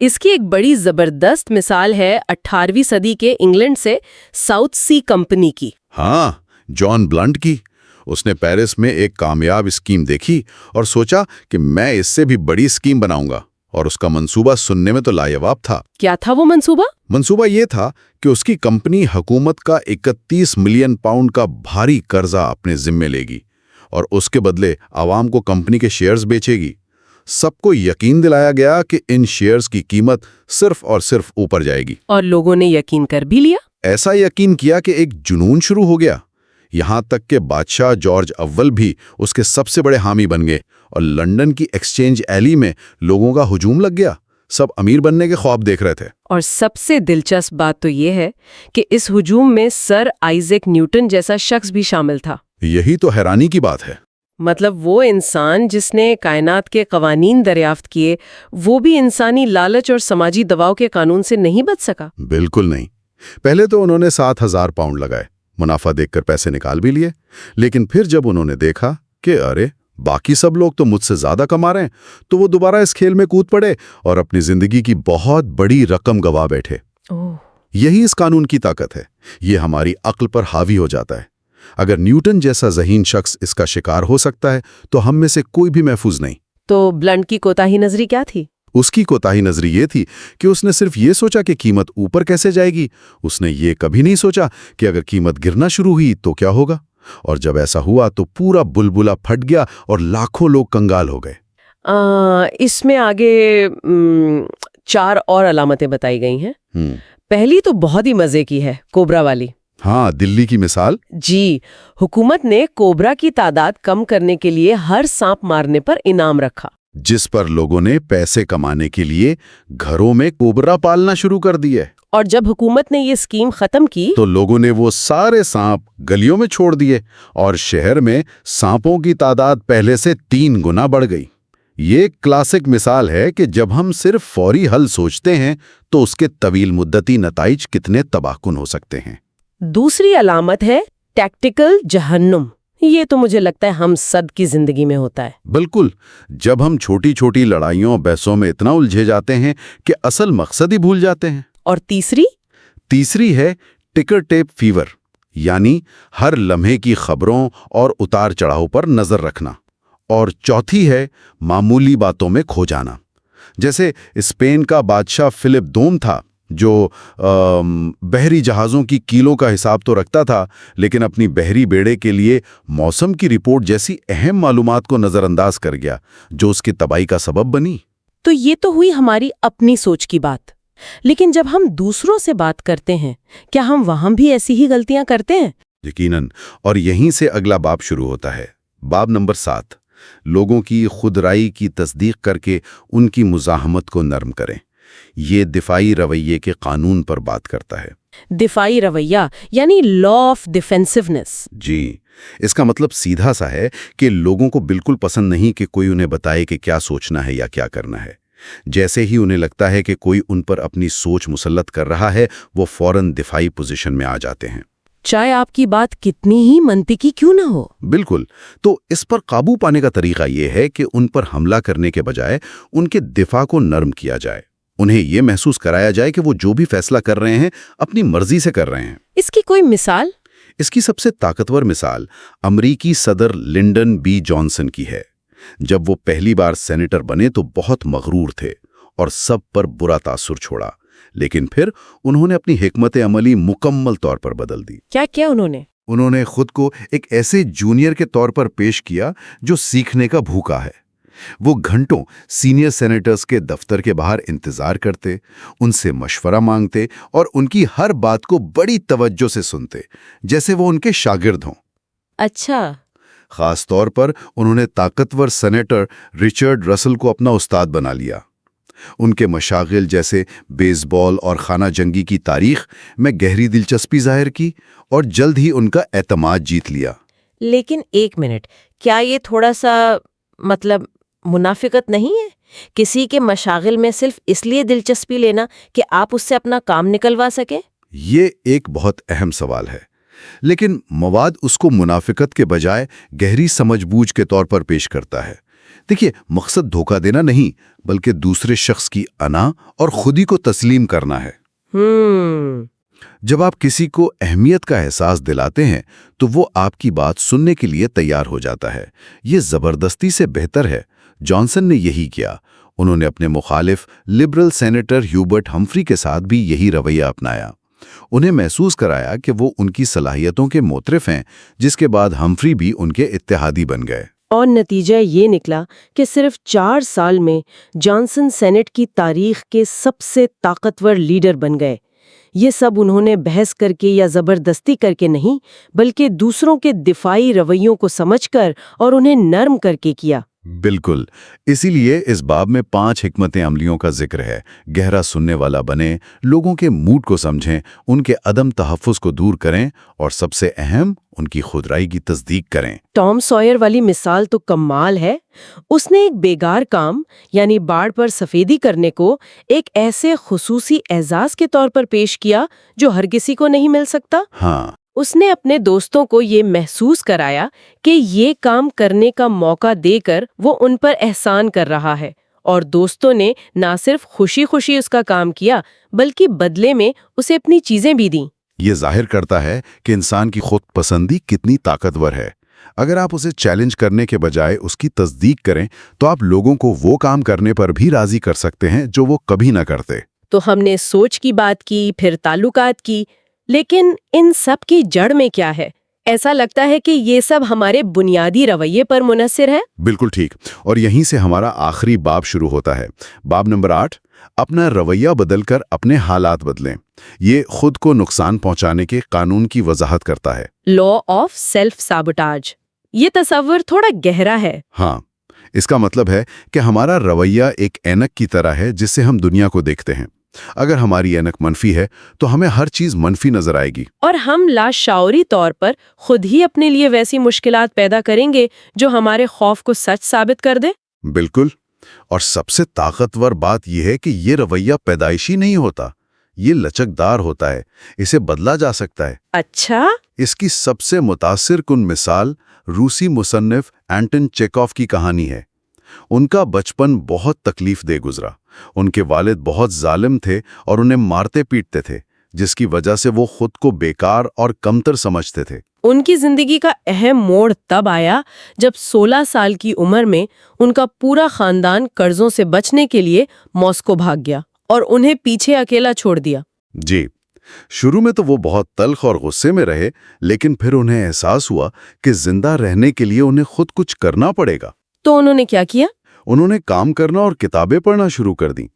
Speaker 1: اس کی ایک بڑی زبردست مثال ہے 18ویں صدی کے انگلینڈ سے ساؤتھ سی کمپنی کی۔
Speaker 3: ہاں، جان بلنٹ کی۔ اس نے پیرس میں ایک کامیاب اسکیم دیکھی اور سوچا کہ میں اس سے بھی بڑی اسکیم بناؤں گا، اور اس کا منصوبہ سننے میں تو لاجواب تھا۔
Speaker 1: کیا تھا وہ منصوبہ؟
Speaker 3: منصوبہ یہ تھا کہ اس کی کمپنی حکومت کا 31 ملین پاؤنڈ کا بھاری قرضہ اپنے ذمے لے گی اور اس کے بدلے عوام کو کمپنی کے شیئرز بیچے گی۔ سب کو یقین دلایا گیا کہ ان شیئرز کی قیمت صرف اور صرف اوپر جائے گی،
Speaker 1: اور لوگوں نے یقین کر بھی لیا۔
Speaker 3: ایسا یقین کیا کہ ایک جنون شروع ہو گیا، یہاں تک کہ بادشاہ جارج اول بھی اس کے سب سے بڑے حامی بن گئے، اور لندن کی ایکسچینج ایلی میں لوگوں کا ہجوم لگ گیا۔ سب امیر بننے کے خواب دیکھ رہے تھے۔
Speaker 1: اور سب سے دلچسپ بات تو یہ ہے کہ اس ہجوم میں سر آئزیک نیوٹن جیسا شخص بھی شامل تھا۔
Speaker 3: یہی تو حیرانی کی بات ہے۔
Speaker 1: مطلب وہ انسان جس نے کائنات کے قوانین دریافت کیے، وہ بھی انسانی لالچ اور سماجی دباؤ کے قانون سے نہیں بچ سکا۔
Speaker 3: بالکل نہیں۔ پہلے تو انہوں نے 7,000 پاؤنڈ لگائے، منافع دیکھ کر پیسے نکال بھی لیے، لیکن پھر جب انہوں نے دیکھا کہ ارے باقی سب لوگ تو مجھ سے زیادہ کما رہے ہیں، تو وہ دوبارہ اس کھیل میں کود پڑے اور اپنی زندگی کی بہت بڑی رقم گوا بیٹھے۔ یہی اس قانون کی طاقت ہے، یہ ہماری عقل پر حاوی ہو جاتا ہے۔ اگر نیوٹن جیسا ذہین شخص اس کا شکار ہو سکتا ہے تو ہم میں سے کوئی بھی محفوظ نہیں۔
Speaker 1: تو بلنٹ کی کوتاہی نظری کیا تھی؟
Speaker 3: اس کی کوتاہی نظری یہ تھی کہ اس نے صرف یہ سوچا کہ قیمت اوپر کیسے جائے گی، اس نے یہ کبھی نہیں سوچا کہ اگر قیمت گرنا شروع ہوئی تو کیا ہوگا، اور جب ایسا ہوا تو پورا بلبلا پھٹ گیا اور لاکھوں لوگ کنگال ہو گئے۔
Speaker 1: اس میں آگے 4 اور علامتیں بتائی گئی ہیں۔ پہلی تو بہت ہی مزے کی ہے، کوبرا والی۔
Speaker 3: ہاں، دلی کی مثال۔
Speaker 1: جی، حکومت نے کوبرا کی تعداد کم کرنے کے لیے ہر سانپ مارنے پر انعام رکھا،
Speaker 3: جس پر لوگوں نے پیسے کمانے کے لیے گھروں میں کوبرا پالنا شروع کر دیے۔
Speaker 1: اور جب حکومت نے یہ اسکیم ختم کی
Speaker 3: تو لوگوں نے وہ سارے سانپ گلیوں میں چھوڑ دیے اور شہر میں سانپوں کی تعداد پہلے سے 3 گنا بڑھ گئی۔ یہ کلاسک مثال ہے کہ جب ہم صرف فوری حل سوچتے ہیں تو اس کے طویل مدتی نتائج کتنے تباہ کن ہو سکتے ہیں۔
Speaker 1: دوسری علامت ہے ٹیکٹیکل جہنم۔ یہ تو مجھے لگتا ہے ہم سب کی زندگی میں ہوتا ہے۔
Speaker 3: بالکل، جب ہم چھوٹی چھوٹی لڑائیوں بحثوں میں اتنا الجھے جاتے ہیں کہ اصل مقصد ہی بھول جاتے ہیں۔
Speaker 1: اور تیسری ہے ٹکر ٹیپ فیور، یعنی ہر لمحے کی خبروں اور اتار چڑھاؤ پر نظر رکھنا۔ اور چوتھی ہے معمولی باتوں میں کھو جانا، جیسے اسپین کا بادشاہ فلپ دوم تھا جو بحری جہازوں کی کیلوں کا حساب تو رکھتا تھا، لیکن اپنی بحری بیڑے کے لیے موسم کی رپورٹ جیسی اہم معلومات کو نظر انداز کر گیا، جو اس کی تباہی کا سبب بنی۔ تو یہ تو ہوئی ہماری اپنی سوچ کی بات، لیکن جب ہم دوسروں سے بات کرتے ہیں، کیا ہم وہاں بھی ایسی ہی غلطیاں کرتے ہیں؟
Speaker 3: یقیناً، اور یہیں سے اگلا باب شروع ہوتا ہے۔ باب نمبر 7، لوگوں کی خود رائے کی تصدیق کر کے ان کی مزاحمت کو نرم کریں۔ یہ دفاعی رویے کے قانون پر بات کرتا ہے۔
Speaker 1: دفاعی رویہ یعنی لا آف ڈیفینسونیس۔
Speaker 3: جی، اس کا مطلب سیدھا سا ہے کہ لوگوں کو بالکل پسند نہیں کہ کوئی انہیں بتائے کہ کیا سوچنا ہے یا کیا کرنا ہے۔ جیسے ہی انہیں لگتا ہے کہ کوئی ان پر اپنی سوچ مسلط کر رہا ہے، وہ فوراً دفاعی پوزیشن میں آ جاتے ہیں۔
Speaker 1: چاہے آپ کی بات کتنی ہی منطقی کیوں نہ ہو۔
Speaker 3: بالکل۔ تو اس پر قابو پانے کا طریقہ یہ ہے کہ ان پر حملہ کرنے کے بجائے ان کے دفاع کو نرم کیا جائے۔ انہیں یہ محسوس کرایا جائے کہ وہ جو بھی فیصلہ کر رہے ہیں اپنی مرضی سے کر رہے ہیں۔
Speaker 1: اس کی کوئی مثال؟
Speaker 3: اس کی سب سے طاقتور مثال امریکی صدر لنڈن بی جانسن کی ہے۔ جب وہ پہلی بار سینیٹر بنے تو بہت مغرور تھے اور سب پر برا تاثر چھوڑا، لیکن پھر انہوں نے اپنی حکمت عملی مکمل طور پر بدل دی۔
Speaker 1: کیا کیا انہوں نے؟
Speaker 3: انہوں نے خود کو ایک ایسے جونیئر کے طور پر پیش کیا جو سیکھنے کا بھوکا ہے۔ وہ گھنٹوں سینئر سینیٹرز کے دفتر کے باہر انتظار کرتے، ان سے مشورہ مانگتے اور ان کی ہر بات کو بڑی توجہ سے سنتے، جیسے وہ ان کے شاگرد ہوں۔
Speaker 1: اچھا۔
Speaker 3: خاص طور پر انہوں نے طاقتور سینیٹر رچرڈ رسل کو اپنا استاد بنا لیا۔ ان کے مشاغل جیسے بیس بال اور خانہ جنگی کی تاریخ میں گہری دلچسپی ظاہر کی اور جلد ہی ان کا اعتماد جیت لیا۔
Speaker 1: لیکن ایک منٹ، کیا یہ تھوڑا سا منافقت نہیں ہے؟ کسی کے مشاغل میں صرف اس لیے دلچسپی لینا کہ آپ اس سے اپنا کام نکلوا سکیں؟
Speaker 3: یہ ایک بہت اہم سوال ہے، لیکن مواد اس کو منافقت کے بجائے گہری سمجھ بوجھ کے طور پر پیش کرتا ہے۔ دیکھیے، مقصد دھوکہ دینا نہیں بلکہ دوسرے شخص کی انا اور خودی کو تسلیم کرنا ہے۔ جب آپ کسی کو اہمیت کا احساس دلاتے ہیں تو وہ آپ کی بات سننے کے لیے تیار ہو جاتا ہے۔ یہ زبردستی سے بہتر ہے۔ جانسن نے یہی کیا۔ انہوں نے اپنے مخالف لبرل سینیٹر ہیوبرٹ ہمفری کے ساتھ بھی یہی رویہ اپنایا۔ انہیں محسوس کرایا کہ وہ ان کی صلاحیتوں کے معترف ہیں، جس کے بعد ہمفری بھی ان کے اتحادی بن گئے۔
Speaker 1: اور نتیجہ یہ نکلا کہ صرف 4 سال میں جانسن سینٹ کی تاریخ کے سب سے طاقتور لیڈر بن گئے۔ یہ سب انہوں نے بحث کر کے یا زبردستی کر کے نہیں، بلکہ دوسروں کے دفاعی رویوں کو سمجھ کر اور انہیں نرم کر کے کیا۔
Speaker 3: بالکل، اسی لیے اس باب میں 5 حکمت عملیوں کا ذکر ہے۔ گہرا سننے والا بنیں، لوگوں کے موڈ کو سمجھیں، ان کے عدم تحفظ کو دور کریں اور سب سے اہم ان کی خودرائی کی تصدیق کریں۔
Speaker 1: ٹام سوئر والی مثال تو کمال ہے۔ اس نے ایک بیگار کام یعنی باڑ پر سفیدی کرنے کو ایک ایسے خصوصی اعزاز کے طور پر پیش کیا جو ہر کسی کو نہیں مل سکتا۔
Speaker 3: ہاں،
Speaker 1: اس نے اپنے دوستوں کو یہ محسوس کرایا کہ یہ کام کرنے کا موقع دے کر وہ ان پر احسان کر رہا ہے، اور دوستوں نے نہ صرف خوشی خوشی اس کا کام کیا بلکہ بدلے میں اسے اپنی چیزیں بھی دیں۔
Speaker 3: یہ ظاہر کرتا ہے کہ انسان کی خود پسندی کتنی طاقتور ہے۔ اگر آپ اسے چیلنج کرنے کے بجائے اس کی تصدیق کریں تو آپ لوگوں کو وہ کام کرنے پر بھی راضی کر سکتے ہیں جو وہ کبھی نہ کرتے۔
Speaker 1: تو ہم نے سوچ کی بات کی، پھر تعلقات کی، لیکن ان سب کی جڑ میں کیا ہے؟ ایسا لگتا ہے کہ یہ سب ہمارے بنیادی رویے پر منحصر ہے۔
Speaker 3: بالکل ٹھیک، اور یہیں سے ہمارا آخری باب شروع ہوتا ہے۔ باب نمبر 8، اپنا رویہ بدل کر اپنے حالات بدلیں۔ یہ خود کو نقصان پہنچانے کے قانون کی وضاحت کرتا ہے۔
Speaker 1: Law of self sabotage. یہ تصور تھوڑا گہرا ہے۔
Speaker 3: ہاں، اس کا مطلب ہے کہ ہمارا رویہ ایک اینک کی طرح ہے جس سے ہم دنیا کو دیکھتے ہیں۔ اگر ہماری اینک منفی ہے تو ہمیں ہر چیز منفی نظر آئے گی،
Speaker 1: اور ہم لاشعوری طور پر خود ہی اپنے لیے ویسی مشکلات پیدا کریں گے جو ہمارے خوف کو سچ ثابت کر دے۔
Speaker 3: بالکل، اور سب سے طاقتور بات یہ ہے کہ یہ رویہ پیدائشی نہیں ہوتا، یہ لچکدار ہوتا ہے، اسے بدلا جا سکتا ہے۔
Speaker 1: اچھا؟
Speaker 3: اس کی سب سے متاثر کن مثال روسی مصنف اینٹن چیکوف کی کہانی ہے۔ ان کا بچپن بہت تکلیف دہ گزرا۔ ان کے والد بہت ظالم تھے اور انہیں مارتے پیٹتے تھے، جس کی وجہ سے وہ خود کو بیکار اور کمتر سمجھتے تھے۔
Speaker 1: ان کی زندگی کا اہم موڑ تب آیا جب 16 سال کی عمر میں ان کا پورا خاندان قرضوں سے بچنے کے لیے ماسکو بھاگ گیا اور انہیں پیچھے اکیلا چھوڑ دیا۔
Speaker 3: جی، شروع میں تو وہ بہت تلخ اور غصے میں رہے، لیکن پھر انہیں احساس ہوا کہ زندہ رہنے کے لیے انہیں خود کچھ کرنا پڑے گا۔
Speaker 1: تو انہوں نے کیا کیا؟
Speaker 3: انہوں نے کام کرنا اور کتابیں پڑھنا شروع کر دیں۔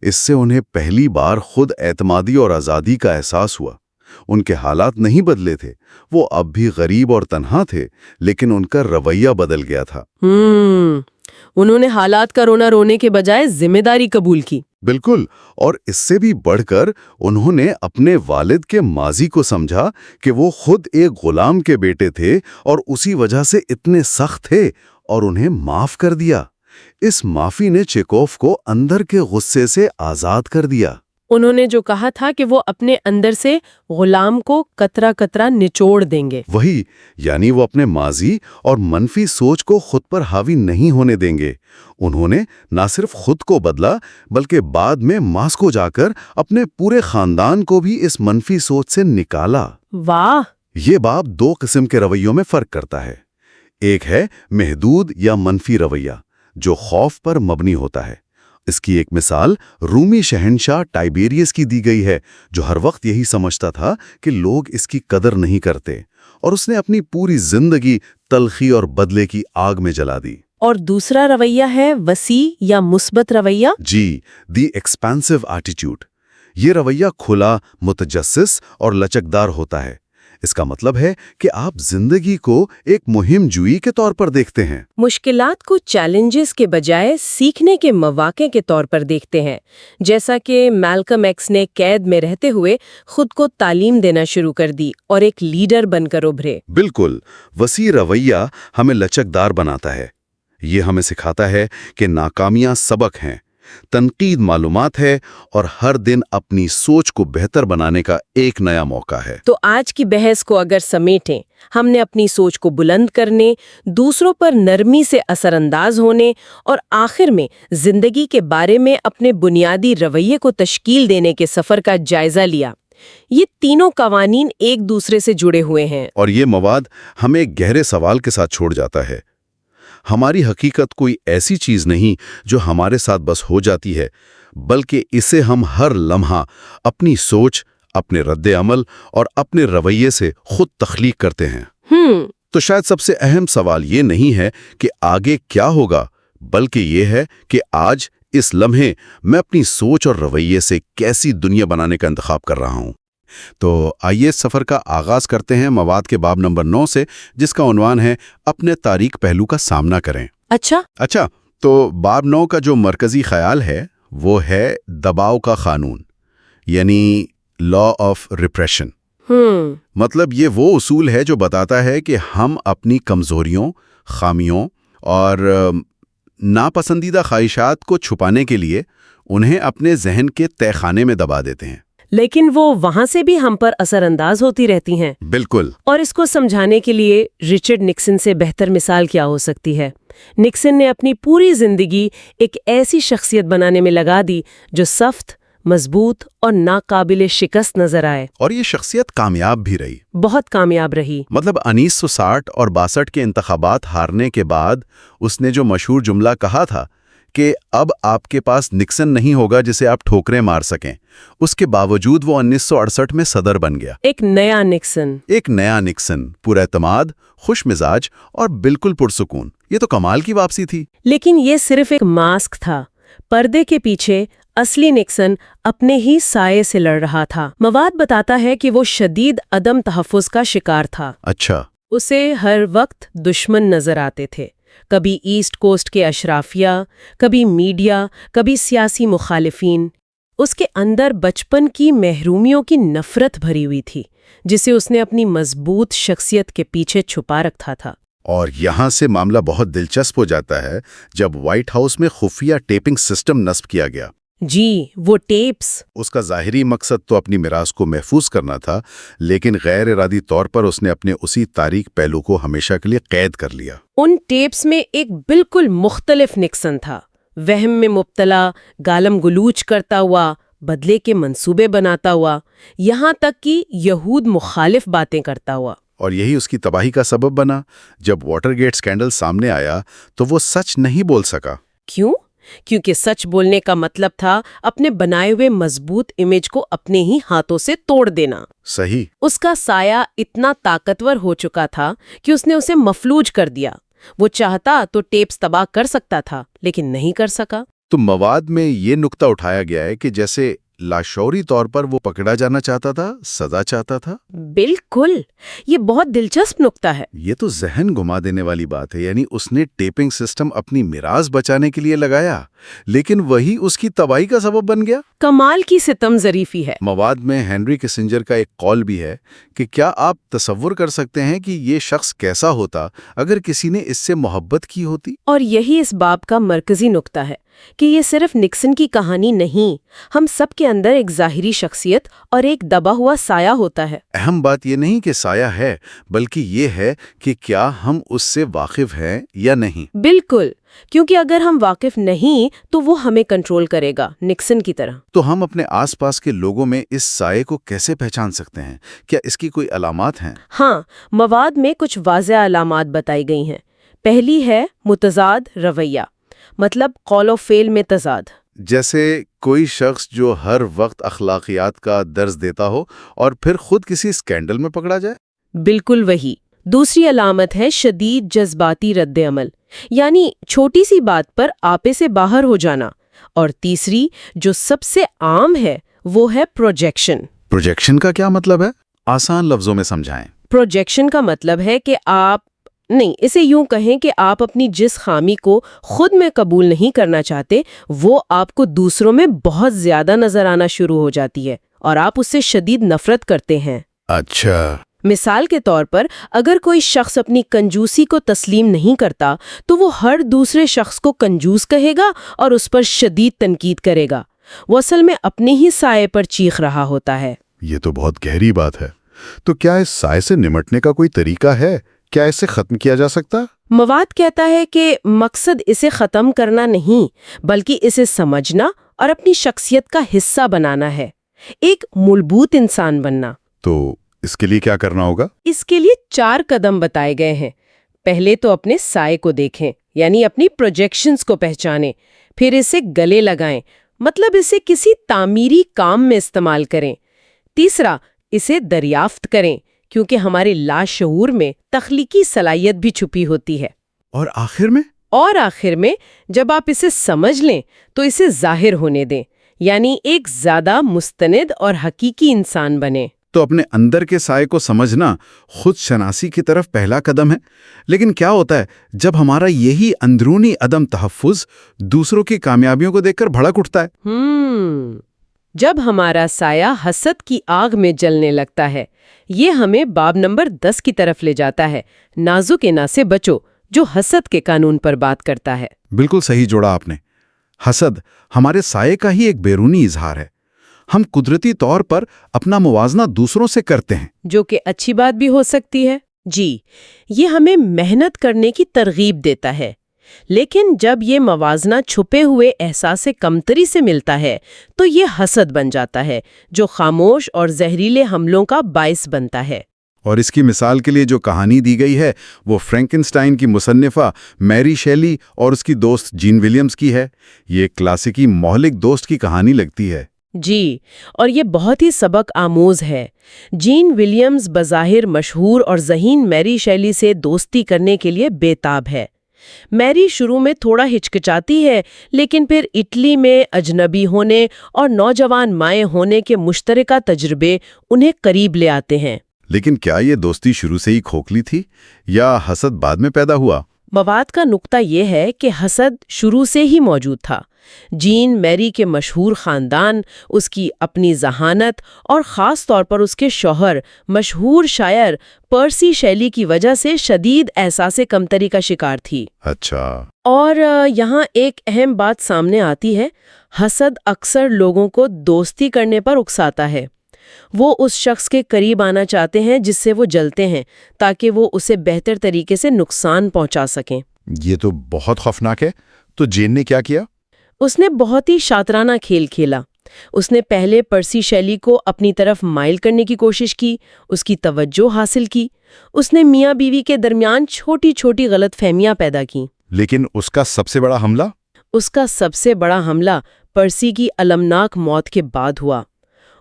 Speaker 3: اس سے انہیں پہلی بار خود اعتمادی اور آزادی کا احساس ہوا۔ ان کے حالات نہیں بدلے تھے، وہ اب بھی غریب اور تنہا تھے، لیکن ان کا رویہ بدل گیا تھا۔
Speaker 1: انہوں نے حالات کا رونا رونے کے بجائے ذمہ داری قبول کی۔
Speaker 3: بالکل، اور اس سے بھی بڑھ کر انہوں نے اپنے والد کے ماضی کو سمجھا کہ وہ خود ایک غلام کے بیٹے تھے اور اسی وجہ سے اتنے سخت تھے، اور انہیں معاف کر دیا۔ اس معافی نے چیکوف کو اندر کے غصے سے آزاد کر دیا۔
Speaker 1: انہوں نے جو کہا تھا کہ وہ اپنے اندر سے غلام کو قطرہ قطرہ نچوڑ دیں گے۔
Speaker 3: وہی، یعنی وہ اپنے ماضی اور منفی سوچ کو خود پر حاوی نہیں ہونے دیں گے۔ انہوں نے نہ صرف خود کو بدلا بلکہ بعد میں ماسکو جا کر اپنے پورے خاندان کو بھی اس منفی سوچ سے نکالا۔
Speaker 1: واہ!
Speaker 3: یہ باب دو قسم کے رویوں میں فرق کرتا ہے۔ ایک ہے محدود یا منفی رویہ جو خوف پر مبنی ہوتا ہے۔ اس کی ایک مثال رومی شہنشاہ ٹائبیریس کی دی گئی ہے، جو ہر وقت یہی سمجھتا تھا کہ لوگ اس کی قدر نہیں کرتے، اور اس نے اپنی پوری زندگی تلخی اور بدلے کی آگ میں جلا دی۔
Speaker 1: اور دوسرا رویہ ہے وسیع یا مثبت رویہ۔
Speaker 3: جی، دی ایکسپانسو ایٹیٹیوڈ۔ یہ رویہ کھلا، متجسس اور لچکدار ہوتا ہے۔ اس کا مطلب ہے کہ آپ زندگی کو ایک مہم جوئی کے طور پر دیکھتے ہیں،
Speaker 1: مشکلات کو چیلنجز کے بجائے سیکھنے کے مواقع کے طور پر دیکھتے ہیں، جیسا کہ میلکم ایکس نے قید میں رہتے ہوئے خود کو تعلیم دینا شروع کر دی اور ایک لیڈر بن کر ابھرے۔
Speaker 3: بالکل۔ وسیع رویہ ہمیں لچکدار بناتا ہے۔ یہ ہمیں سکھاتا ہے کہ ناکامیاں سبق ہیں، تنقید معلومات ہے، اور ہر دن اپنی سوچ کو بہتر بنانے کا ایک نیا موقع ہے۔
Speaker 1: تو آج کی بحث کو اگر سمیٹیں، ہم نے اپنی سوچ کو بلند کرنے، دوسروں پر نرمی سے اثر انداز ہونے اور آخر میں زندگی کے بارے میں اپنے بنیادی رویے کو تشکیل دینے کے سفر کا جائزہ لیا۔ یہ تینوں قوانین ایک دوسرے سے جڑے ہوئے ہیں۔
Speaker 3: اور یہ مواد ہمیں ایک گہرے سوال کے ساتھ چھوڑ جاتا ہے۔ ہماری حقیقت کوئی ایسی چیز نہیں جو ہمارے ساتھ بس ہو جاتی ہے، بلکہ اسے ہم ہر لمحہ اپنی سوچ، اپنے رد عمل اور اپنے رویے سے خود تخلیق کرتے ہیں۔ تو شاید سب سے اہم سوال یہ نہیں ہے کہ آگے کیا ہوگا، بلکہ یہ ہے کہ آج اس لمحے میں اپنی سوچ اور رویے سے کیسی دنیا بنانے کا انتخاب کر رہا ہوں۔ تو آئیے سفر کا آغاز کرتے ہیں مواد کے باب نمبر 9 سے، جس کا عنوان ہے اپنے تاریک پہلو کا سامنا کریں۔ اچھا، تو باب 9 کا جو مرکزی خیال ہے وہ ہے دباؤ کا قانون، یعنی لا آف ریپریشن۔ مطلب یہ وہ اصول ہے جو بتاتا ہے کہ ہم اپنی کمزوریوں، خامیوں اور ناپسندیدہ خواہشات کو چھپانے کے لیے انہیں اپنے ذہن کے تہہ خانے میں دبا دیتے ہیں،
Speaker 1: لیکن وہ وہاں سے بھی ہم پر اثر انداز ہوتی رہتی ہیں۔
Speaker 3: بالکل۔
Speaker 1: اور اس کو سمجھانے کے لیے رچرڈ نکسن سے بہتر مثال کیا ہو سکتی ہے؟ نکسن نے اپنی پوری زندگی ایک ایسی شخصیت بنانے میں لگا دی جو سخت، مضبوط اور ناقابل شکست نظر آئے،
Speaker 3: اور یہ شخصیت کامیاب بھی رہی،
Speaker 1: بہت کامیاب رہی۔
Speaker 3: مطلب 1960 اور 62 کے انتخابات ہارنے کے بعد اس نے جو مشہور جملہ کہا تھا کہ اب آپ کے پاس نکسن نہیں ہوگا جسے آپ ٹھوکریں مار سکیں، اس کے باوجود وہ 1968 میں صدر بن گیا۔
Speaker 1: ایک نیا نکسن، پر اعتماد، خوش مزاج اور بالکل پرسکون۔ یہ تو کمال کی واپسی تھی۔ لیکن یہ صرف ایک ماسک تھا۔ پردے کے پیچھے اصلی نکسن اپنے ہی سائے سے لڑ رہا تھا۔ مواد بتاتا ہے کہ وہ شدید عدم تحفظ کا شکار تھا۔
Speaker 3: اچھا۔
Speaker 1: اسے ہر وقت دشمن نظر آتے تھے، کبھی ایسٹ کوسٹ کے اشرافیہ، کبھی میڈیا، کبھی سیاسی مخالفین۔ اس کے اندر بچپن کی محرومیوں کی نفرت بھری ہوئی تھی، جسے اس نے اپنی مضبوط شخصیت کے پیچھے چھپا رکھا تھا۔
Speaker 3: اور یہاں سے معاملہ بہت دلچسپ ہو جاتا ہے جب وائٹ ہاؤس میں خفیہ ٹیپنگ سسٹم نصب کیا گیا۔
Speaker 1: جی، وہ ٹیپس۔
Speaker 3: اس کا ظاہری مقصد تو اپنی میراث کو محفوظ کرنا تھا، لیکن غیر ارادی طور پر اس نے اپنے اسی تاریک پہلو کو ہمیشہ کے لیے قید کر لیا۔
Speaker 1: ان ٹیپس میں ایک بالکل مختلف نکسن تھا، وہم میں مبتلا، گالم گلوچ کرتا ہوا، بدلے کے منصوبے بناتا ہوا، یہاں تک کہ یہود مخالف باتیں کرتا ہوا۔
Speaker 3: اور یہی اس کی تباہی کا سبب بنا۔ جب واٹر گیٹ سکینڈل سامنے آیا تو وہ سچ نہیں بول سکا۔
Speaker 1: کیوں؟ کیونکہ سچ بولنے کا مطلب تھا اپنے بنائے ہوئے مضبوط امیج کو اپنے ہی ہاتھوں سے توڑ دینا۔
Speaker 3: صحیح۔
Speaker 1: اس کا سایہ اتنا طاقتور ہو چکا تھا کہ اس نے اسے مفلوج کر دیا۔ وہ چاہتا تو ٹیپس تباہ کر سکتا تھا، لیکن نہیں کر سکا۔
Speaker 3: تو مواد میں یہ نقطہ اٹھایا گیا ہے کہ جیسے لاشعوری طور پر وہ پکڑا جانا چاہتا تھا، سزا چاہتا تھا؟
Speaker 1: بالکل، یہ بہت دلچسپ نکتہ ہے۔
Speaker 3: یہ تو ذہن گھما دینے والی بات ہے، یعنی اس نے ٹیپنگ سسٹم اپنی میراث بچانے کے لیے لگایا، لیکن وہی اس کی تباہی کا سبب بن گیا۔
Speaker 1: کمال کی ستم ظریفی ہے۔
Speaker 3: مواد میں ہنری کسنجر کا ایک قول بھی ہے کہ کیا آپ تصور کر سکتے ہیں کہ یہ شخص کیسا ہوتا اگر کسی نے اس سے محبت کی ہوتی؟
Speaker 1: اور یہی اس باب کا مرکزی نکتہ ہے کہ یہ صرف نکسن کی کہانی نہیں، ہم سب کے اندر ایک ظاہری شخصیت اور ایک دبا ہوا سایہ ہوتا ہے۔
Speaker 3: اہم بات یہ نہیں کہ سایہ ہے، بلکہ یہ ہے کہ کیا ہم اس سے واقف ہیں یا نہیں۔
Speaker 1: بالکل، کیونکہ اگر ہم واقف نہیں تو وہ ہمیں کنٹرول کرے گا، نکسن کی طرح۔
Speaker 3: تو ہم اپنے آس پاس کے لوگوں میں اس سائے کو کیسے پہچان سکتے ہیں؟ کیا اس کی کوئی علامات ہیں؟
Speaker 1: ہاں، مواد میں کچھ واضح علامات بتائی گئی ہیں۔ پہلی ہے متضاد رویہ، مطلب قول و فعل میں تضاد۔
Speaker 3: جیسے کوئی شخص جو ہر وقت اخلاقیات کا درس دیتا ہو اور پھر خود کسی اسکینڈل میں پکڑا جائے؟
Speaker 1: بالکل وہی۔ دوسری علامت ہے شدید جذباتی رد عمل، یعنی چھوٹی سی بات پر آپے سے باہر ہو جانا۔ اور تیسری، جو سب سے عام ہے، وہ ہے پروجیکشن۔
Speaker 3: پروجیکشن کا کیا مطلب ہے؟ آسان لفظوں میں سمجھائیں۔
Speaker 1: پروجیکشن کا مطلب ہے کہ اسے یوں کہیں کہ آپ اپنی جس خامی کو خود میں قبول نہیں کرنا چاہتے، وہ آپ کو دوسروں میں بہت زیادہ نظر آنا شروع ہو جاتی ہے اور آپ اس سے شدید نفرت کرتے ہیں۔
Speaker 3: اچھا۔
Speaker 1: مثال کے طور پر، اگر کوئی شخص اپنی کنجوسی کو تسلیم نہیں کرتا تو وہ ہر دوسرے شخص کو کنجوس کہے گا اور اس پر شدید تنقید کرے گا۔ وہ اصل میں اپنے ہی سائے پر چیخ رہا ہوتا ہے۔
Speaker 3: یہ تو بہت گہری بات ہے۔ تو کیا اس سائے سے نمٹنے کا کوئی طریقہ ہے؟ کیا اسے ختم کیا جا سکتا؟
Speaker 1: مواد کہتا ہے کہ مقصد اسے ختم کرنا نہیں، بلکہ اسے سمجھنا اور اپنی شخصیت کا حصہ بنانا ہے، ایک مضبوط انسان بننا۔
Speaker 3: تو اس کے لیے کیا کرنا ہوگا؟
Speaker 1: اس کے لیے 4 قدم بتائے گئے ہیں۔ پہلے تو اپنے سائے کو دیکھیں، یعنی اپنی پروجیکشنز کو پہچانیں، پھر اسے گلے لگائیں، مطلب اسے کسی تعمیری کام میں استعمال کریں۔ تیسرا، اسے دریافت کریں، کیونکہ ہمارے لاشعور میں تخلیقی صلاحیت بھی چھپی ہوتی ہے۔
Speaker 3: اور آخر میں
Speaker 1: جب آپ اسے سمجھ لیں تو اسے ظاہر ہونے دیں، یعنی ایک زیادہ مستند اور حقیقی انسان بنیں۔
Speaker 3: تو اپنے اندر کے سائے کو سمجھنا خود شناسی کی طرف پہلا قدم ہے۔ لیکن کیا ہوتا ہے جب ہمارا یہی اندرونی عدم تحفظ دوسروں کی کامیابیوں کو دیکھ کر بھڑک اٹھتا ہے؟
Speaker 1: جب ہمارا سایہ حسد کی آگ میں جلنے لگتا ہے، یہ ہمیں باب نمبر 10 کی طرف لے جاتا ہے، نازک نا سے بچو، جو حسد کے قانون پر بات کرتا ہے۔
Speaker 3: بالکل صحیح جوڑا آپ نے۔ حسد ہمارے سائے کا ہی ایک بیرونی اظہار ہے۔ ہم قدرتی طور پر اپنا موازنہ دوسروں سے کرتے ہیں،
Speaker 1: جو کہ اچھی بات بھی ہو سکتی ہے۔ جی، یہ ہمیں محنت کرنے کی ترغیب دیتا ہے، لیکن جب یہ موازنہ چھپے ہوئے احساس کمتری سے ملتا ہے تو یہ حسد بن جاتا ہے، جو خاموش اور زہریلے حملوں کا باعث بنتا ہے۔
Speaker 3: اور اس کی مثال کے لیے جو کہانی دی گئی ہے وہ فرینکنسٹائن کی مصنفہ میری شیلی اور اس کی دوست جین ولیمز کی ہے۔ یہ ایک کلاسیکی مہلک دوست کی کہانی لگتی ہے۔
Speaker 1: جی، اور یہ بہت ہی سبق آموز ہے۔ جین ولیمز بظاہر مشہور اور ذہین میری شیلی سے دوستی کرنے کے لیے بے تاب ہے۔ میری شروع میں تھوڑا ہچکچاتی ہے، لیکن پھر اٹلی میں اجنبی ہونے اور نوجوان مائیں ہونے کے مشترکہ تجربے انہیں قریب لے آتے ہیں۔
Speaker 3: لیکن کیا یہ دوستی شروع سے ہی کھوکھلی تھی یا حسد بعد میں پیدا ہوا؟
Speaker 1: مواد کا نقطہ یہ ہے کہ حسد شروع سے ہی موجود تھا۔ جین میری کے مشہور خاندان، اس کی اپنی ذہانت اور خاص طور پر اس کے شوہر مشہور شاعر پرسی شیلی کی وجہ سے شدید احساس کمتری کا شکار تھی۔
Speaker 3: اچھا۔
Speaker 1: اور یہاں ایک اہم بات سامنے آتی ہے، حسد اکثر لوگوں کو دوستی کرنے پر اکساتا ہے۔ وہ اس شخص کے قریب آنا چاہتے ہیں جس سے وہ جلتے ہیں، تاکہ وہ اسے بہتر طریقے سے نقصان پہنچا سکیں۔
Speaker 3: یہ تو بہت خوفناک ہے۔ تو جین نے کیا کیا؟
Speaker 1: اس نے بہت ہی شاطرانہ کھیل کھیلا۔ اس نے پہلے پرسی شیلی کو اپنی طرف مائل کرنے کی کوشش کی، اس کی توجہ حاصل کی۔ اس نے میاں بیوی کے درمیان چھوٹی چھوٹی غلط فہمیاں پیدا کی۔
Speaker 3: لیکن اس کا سب سے بڑا حملہ؟
Speaker 1: اس کا سب سے بڑا حملہ پرسی کی المناک موت کے بعد ہوا۔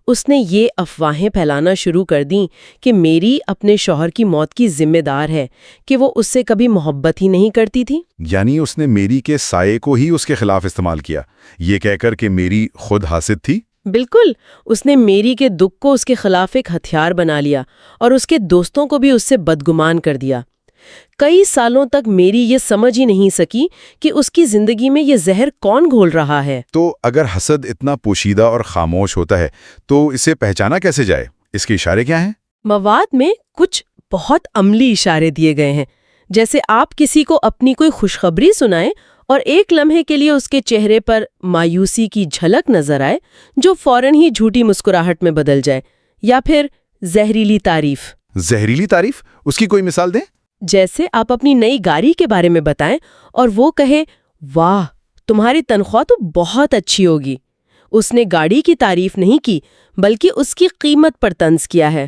Speaker 1: اس نے یہ افواہیں پھیلانا شروع کر دیں کہ میری اپنے شوہر کی موت کی ذمہ دار ہے، کہ وہ اس سے کبھی محبت ہی نہیں کرتی تھی۔
Speaker 3: یعنی اس نے میری کے سائے کو ہی اس کے خلاف استعمال کیا، یہ کہہ کر کہ میری خود حاسد تھی۔
Speaker 1: بالکل، اس نے میری کے دکھ کو اس کے خلاف ایک ہتھیار بنا لیا اور اس کے دوستوں کو بھی اس سے بدگمان کر دیا۔ کئی سالوں تک میری یہ سمجھ ہی نہیں سکی کہ اس کی زندگی میں یہ زہر کون گھول رہا ہے۔
Speaker 3: تو اگر حسد اتنا پوشیدہ اور خاموش ہوتا ہے تو اسے پہچانا کیسے جائے؟ اس کے اشارے کیا ہیں؟
Speaker 1: مواد میں کچھ بہت عملی اشارے دیے گئے ہیں، جیسے آپ کسی کو اپنی کوئی خوشخبری سنائیں اور ایک لمحے کے لیے اس کے چہرے پر مایوسی کی جھلک نظر آئے جو فوراً ہی جھوٹی مسکراہٹ میں بدل جائے، یا پھر زہریلی تعریف۔
Speaker 3: زہریلی تعریف؟ اس کی کوئی مثال دیں؟
Speaker 1: جیسے آپ اپنی نئی گاڑی کے بارے میں بتائیں اور وہ کہے، واہ تمہاری تنخواہ تو بہت اچھی ہوگی۔ اس نے گاڑی کی تعریف نہیں کی بلکہ اس کی قیمت پر طنز کیا ہے۔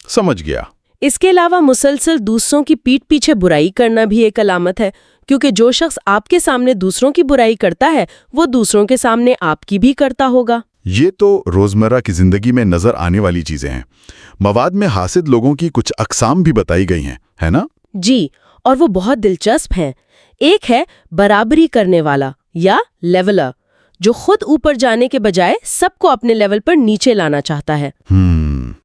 Speaker 3: سمجھ گیا۔
Speaker 1: اس کے علاوہ مسلسل دوسروں کی پیٹھ پیچھے برائی کرنا بھی ایک علامت ہے، کیونکہ جو شخص آپ کے سامنے دوسروں کی برائی کرتا ہے وہ دوسروں کے سامنے آپ کی بھی کرتا ہوگا۔
Speaker 3: یہ تو روزمرہ کی زندگی میں نظر آنے والی چیزیں ہیں۔ مواد میں حاسد لوگوں کی کچھ اقسام بھی بتائی گئی ہیں، ہے نا؟
Speaker 1: جی، اور وہ بہت دلچسپ ہیں۔ ایک ہے برابری کرنے والا یا لیولر، جو خود اوپر جانے کے بجائے سب کو اپنے لیول پر نیچے لانا چاہتا ہے۔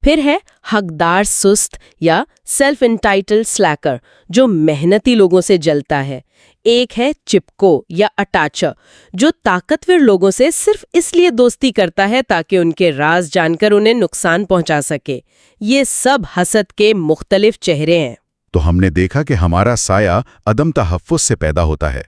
Speaker 1: پھر ہے حقدار سست یا سیلف انٹائٹل سلیکر، جو محنتی لوگوں سے جلتا ہے۔ ایک ہے چپکو یا اٹیچر، جو طاقتور لوگوں سے صرف اس لیے دوستی کرتا ہے تاکہ ان کے راز جان کر انہیں نقصان پہنچا سکے۔ یہ سب حسد کے مختلف چہرے ہیں۔
Speaker 3: تو ہم نے دیکھا کہ ہمارا سایہ عدم تحفظ سے پیدا ہوتا ہے۔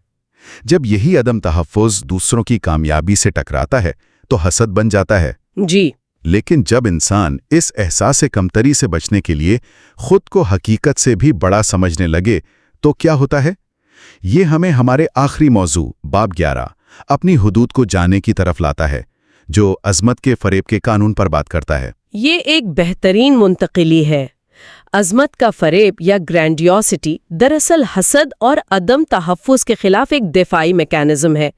Speaker 3: جب یہی عدم تحفظ دوسروں کی کامیابی سے ٹکراتا ہے تو حسد بن جاتا ہے۔
Speaker 1: جی،
Speaker 3: لیکن جب انسان اس احساس کمتری سے بچنے کے لیے خود کو حقیقت سے بھی بڑا سمجھنے لگے تو کیا ہوتا ہے؟ یہ ہمیں ہمارے آخری موضوع باب 11 اپنی حدود کو جانے کی طرف لاتا ہے، جو عظمت کے فریب کے قانون پر بات کرتا ہے۔
Speaker 1: یہ ایک بہترین منتقلی ہے۔ عظمت کا فریب یا گرینڈیوسٹی دراصل حسد اور عدم تحفظ کے خلاف ایک دفاعی میکانزم ہے۔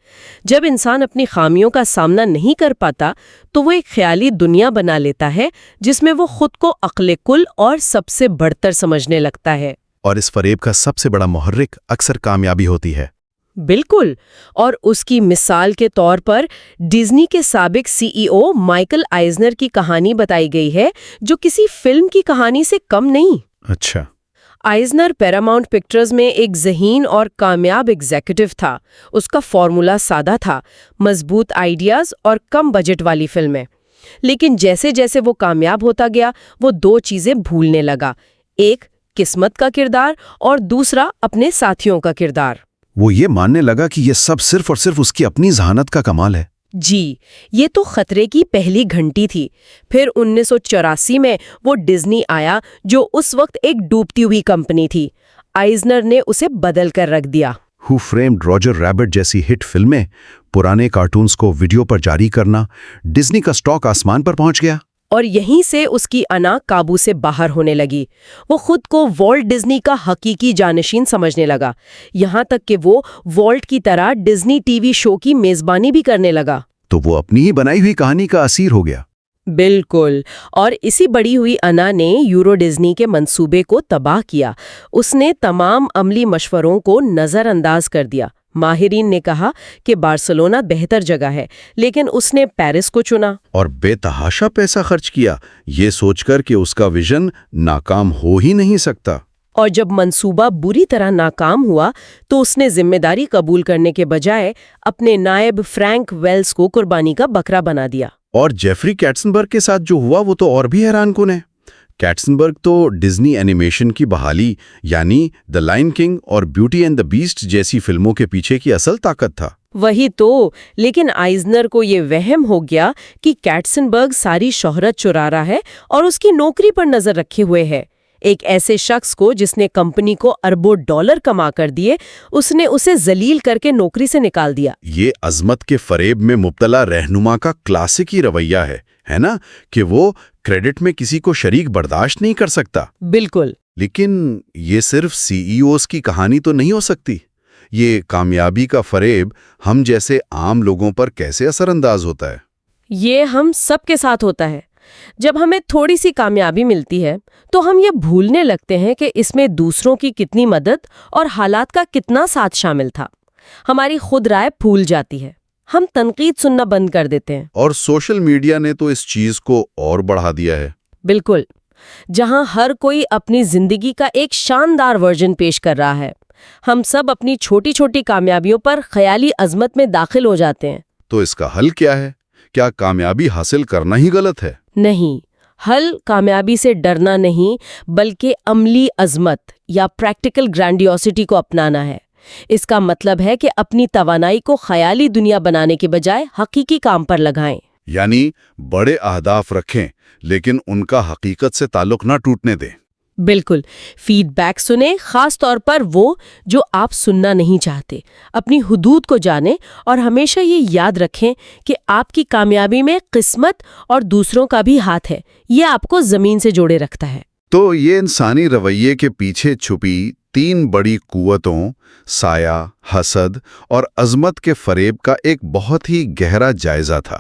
Speaker 1: جب انسان اپنی خامیوں کا سامنا نہیں کر پاتا تو وہ ایک خیالی دنیا بنا لیتا ہے جس میں وہ خود کو عقل کل اور سب سے بڑھتر سمجھنے لگتا ہے۔
Speaker 3: اور اس فریب کا سب سے بڑا محرک اکثر کامیابی ہوتی ہے۔
Speaker 1: بالکل، اور اس کی مثال کے طور پر ڈزنی کے سابق CEO مائیکل آئزنر کی کہانی بتائی گئی ہے، جو کسی فلم کی کہانی سے کم نہیں۔
Speaker 3: اچھا۔
Speaker 1: آئزنر پیراماؤنٹ پکچرز میں ایک ذہین اور کامیاب ایگزیکٹو تھا۔ اس کا فارمولا سادہ تھا، مضبوط آئیڈیاز اور کم بجٹ والی فلمیں۔ لیکن جیسے جیسے وہ کامیاب ہوتا گیا وہ دو چیزیں بھولنے لگا، ایک قسمت کا کردار اور دوسرا اپنے ساتھیوں کا کردار۔
Speaker 3: وہ یہ ماننے لگا کہ یہ سب صرف اور صرف اس کی اپنی ذہانت کا کمال ہے۔
Speaker 1: جی، یہ تو خطرے کی پہلی گھنٹی تھی۔ پھر 1984 میں وہ ڈزنی آیا، جو اس وقت ایک ڈوبتی ہوئی کمپنی تھی۔ آئزنر نے اسے بدل کر رکھ دیا۔
Speaker 3: ہو فریمڈ راجر ریبٹ جیسی ہٹ فلمیں، پرانے کارٹونز کو ویڈیو پر جاری کرنا، ڈزنی کا سٹاک آسمان پر پہنچ گیا۔
Speaker 1: اور یہیں سے اس کی انا قابو سے باہر ہونے لگی۔ وہ خود کو والٹ ڈزنی کا حقیقی جانشین سمجھنے لگا، یہاں تک کہ وہ والٹ کی طرح ڈزنی ٹی وی شو کی میزبانی بھی کرنے لگا۔
Speaker 3: تو وہ اپنی ہی بنائی ہوئی کہانی کا اسیر ہو گیا۔
Speaker 1: بالکل، اور اسی بڑی ہوئی انا نے یورو ڈزنی کے منصوبے کو تباہ کیا۔ اس نے تمام عملی مشوروں کو نظر انداز کر دیا۔ ماہرین نے کہا کہ بارسلونا بہتر جگہ ہے، لیکن اس نے پیرس کو چنا
Speaker 3: اور بے تحاشا پیسہ خرچ کیا، یہ سوچ کر کہ اس کا ویژن ناکام ہو ہی نہیں سکتا۔
Speaker 1: اور جب منصوبہ بری طرح ناکام ہوا تو اس نے ذمہ داری قبول کرنے کے بجائے اپنے نائب فرینک ویلز کو قربانی کا بکرا بنا دیا۔
Speaker 3: اور جیفری کیٹسنبرگ کے ساتھ جو ہوا وہ تو اور بھی حیران کن ہے۔ کیٹسنبرگ تو ڈزنی اینیمیشن کی بحالی یعنی دی لائن کنگ اور بیوٹی اینڈ دی بیسٹ جیسی فلموں کے پیچھے کی اصل طاقت تھا۔
Speaker 1: وہی تو، لیکن آئزنر کو یہ وہم ہو گیا کہ کیٹسنبرگ ساری شہرت چرا رہا ہے اور اس کی نوکری پر نظر رکھے ہوئے ہے۔ ایک ایسے شخص کو جس نے کمپنی کو اربوں ڈالر کما کر دیے، اس نے اسے ذلیل کر کے نوکری سے نکال دیا۔
Speaker 3: یہ عظمت کے فریب میں مبتلا رہنما کا کلاسیکی رویہ ہے نا، کہ وہ کریڈٹ میں کسی کو شریک برداشت نہیں کر سکتا۔
Speaker 1: بالکل،
Speaker 3: لیکن یہ صرف سی ای اوز کی کہانی تو نہیں ہو سکتی۔ یہ کامیابی کا فریب ہم جیسے عام لوگوں پر کیسے اثر انداز ہوتا ہے؟
Speaker 1: یہ ہم سب کے ساتھ ہوتا ہے۔ جب ہمیں تھوڑی سی کامیابی ملتی ہے تو ہم یہ بھولنے لگتے ہیں کہ اس میں دوسروں کی کتنی مدد اور حالات کا کتنا ساتھ شامل تھا۔ ہماری خود رائے پھول جاتی ہے۔ ہم تنقید سننا بند کر دیتے ہیں۔
Speaker 3: اور سوشل میڈیا نے تو اس چیز کو اور بڑھا دیا ہے۔
Speaker 1: بالکل، جہاں ہر کوئی اپنی زندگی کا ایک شاندار ورژن پیش کر رہا ہے، ہم سب اپنی چھوٹی چھوٹی کامیابیوں پر خیالی عظمت میں داخل ہو جاتے ہیں۔
Speaker 3: تو اس کا حل کیا ہے؟ کیا کامیابی حاصل کرنا ہی غلط ہے؟
Speaker 1: نہیں، حل کامیابی سے ڈرنا نہیں، بلکہ عملی عظمت یا پریکٹیکل گرینڈیوسٹی کو اپنانا ہے۔ اس کا مطلب ہے کہ اپنی توانائی کو خیالی دنیا بنانے کے بجائے حقیقی کام پر لگائیں۔
Speaker 3: یعنی بڑے اہداف رکھیں لیکن ان کا حقیقت سے تعلق نہ ٹوٹنے دیں۔
Speaker 1: بالکل، فیڈ بیک سنیں، خاص طور پر وہ جو آپ سننا نہیں چاہتے۔ اپنی حدود کو جانیں اور ہمیشہ یہ یاد رکھیں کہ آپ کی کامیابی میں قسمت اور دوسروں کا بھی ہاتھ ہے۔ یہ آپ کو زمین سے جوڑے رکھتا ہے۔
Speaker 3: تو یہ انسانی رویے کے پیچھے چھپی 3 بڑی قوتوں، سایہ، حسد اور عظمت کے فریب کا ایک بہت ہی گہرا جائزہ تھا۔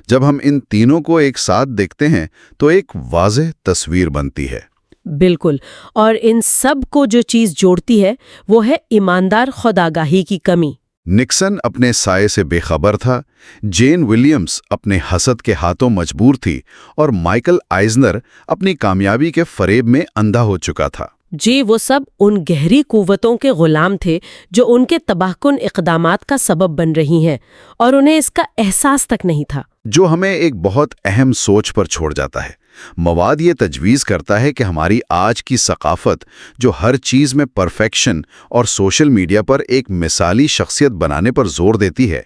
Speaker 3: جب ہم ان تینوں کو ایک ساتھ دیکھتے ہیں تو ایک واضح تصویر بنتی ہے۔
Speaker 1: بالکل، اور ان سب کو جو چیز جوڑتی ہے وہ ہے ایماندار خودآگاہی کی کمی۔
Speaker 3: نکسن اپنے سائے سے بے خبر تھا، جین ولیمز اپنے حسد کے ہاتھوں مجبور تھی، اور مائیکل آئزنر اپنی کامیابی کے فریب میں اندھا ہو چکا تھا۔
Speaker 1: جی، وہ سب ان گہری قوتوں کے غلام تھے جو ان کے تباہ کن اقدامات کا سبب بن رہی ہیں، اور انہیں اس کا احساس تک نہیں تھا۔
Speaker 3: جو ہمیں ایک بہت اہم سوچ پر چھوڑ جاتا ہے۔ مواد یہ تجویز کرتا ہے کہ ہماری آج کی ثقافت جو ہر چیز میں پرفیکشن اور سوشل میڈیا پر ایک مثالی شخصیت بنانے پر زور دیتی ہے،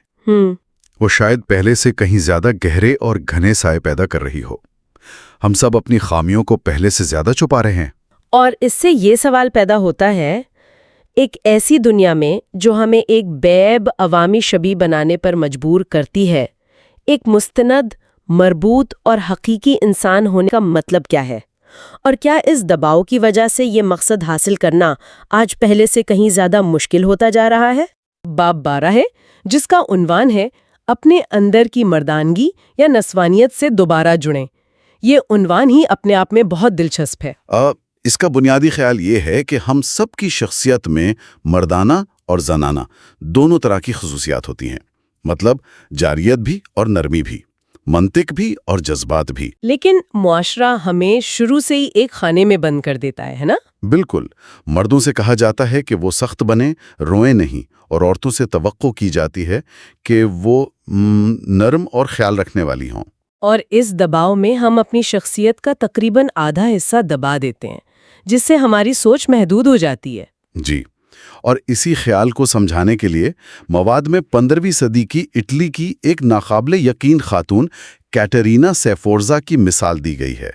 Speaker 3: وہ شاید پہلے سے کہیں زیادہ گہرے اور گھنے سائے پیدا کر رہی ہو۔ ہم سب اپنی خامیوں کو پہلے سے زیادہ چھپا رہے ہیں۔
Speaker 1: اور اس سے یہ سوال پیدا ہوتا ہے، ایک ایسی دنیا میں جو ہمیں ایک بیب عوامی شبیہ بنانے پر مجبور کرتی ہے، ایک مستند، مربوط اور حقیقی انسان ہونے کا مطلب کیا ہے؟ اور کیا اس دباؤ کی وجہ سے یہ مقصد حاصل کرنا آج پہلے سے کہیں زیادہ مشکل ہوتا جا رہا ہے؟ باب 12 ہے، جس کا عنوان ہے اپنے اندر کی مردانگی یا نسوانیت سے دوبارہ جڑیں۔ یہ عنوان ہی اپنے آپ میں بہت دلچسپ ہے۔
Speaker 3: اس کا بنیادی خیال یہ ہے کہ ہم سب کی شخصیت میں مردانہ اور زنانہ دونوں طرح کی خصوصیات ہوتی ہیں، مطلب جاریت بھی اور نرمی بھی، منطق بھی اور جذبات بھی۔
Speaker 1: لیکن معاشرہ ہمیں شروع سے ہی ایک خانے میں بند کر دیتا ہے نا؟
Speaker 3: بالکل، مردوں سے کہا جاتا ہے کہ وہ سخت بنیں، روئیں نہیں، اور عورتوں سے توقع کی جاتی ہے کہ وہ نرم اور خیال رکھنے والی ہوں۔
Speaker 1: اور اس دباؤ میں ہم اپنی شخصیت کا تقریباً آدھا حصہ دبا دیتے ہیں، جس سے ہماری سوچ محدود ہو جاتی ہے۔
Speaker 3: جی، اور اسی خیال کو سمجھانے کے لیے مواد میں 15ویں صدی کی اٹلی کی ایک ناقابل یقین خاتون کیٹرینا سیفورزا کی مثال دی گئی ہے۔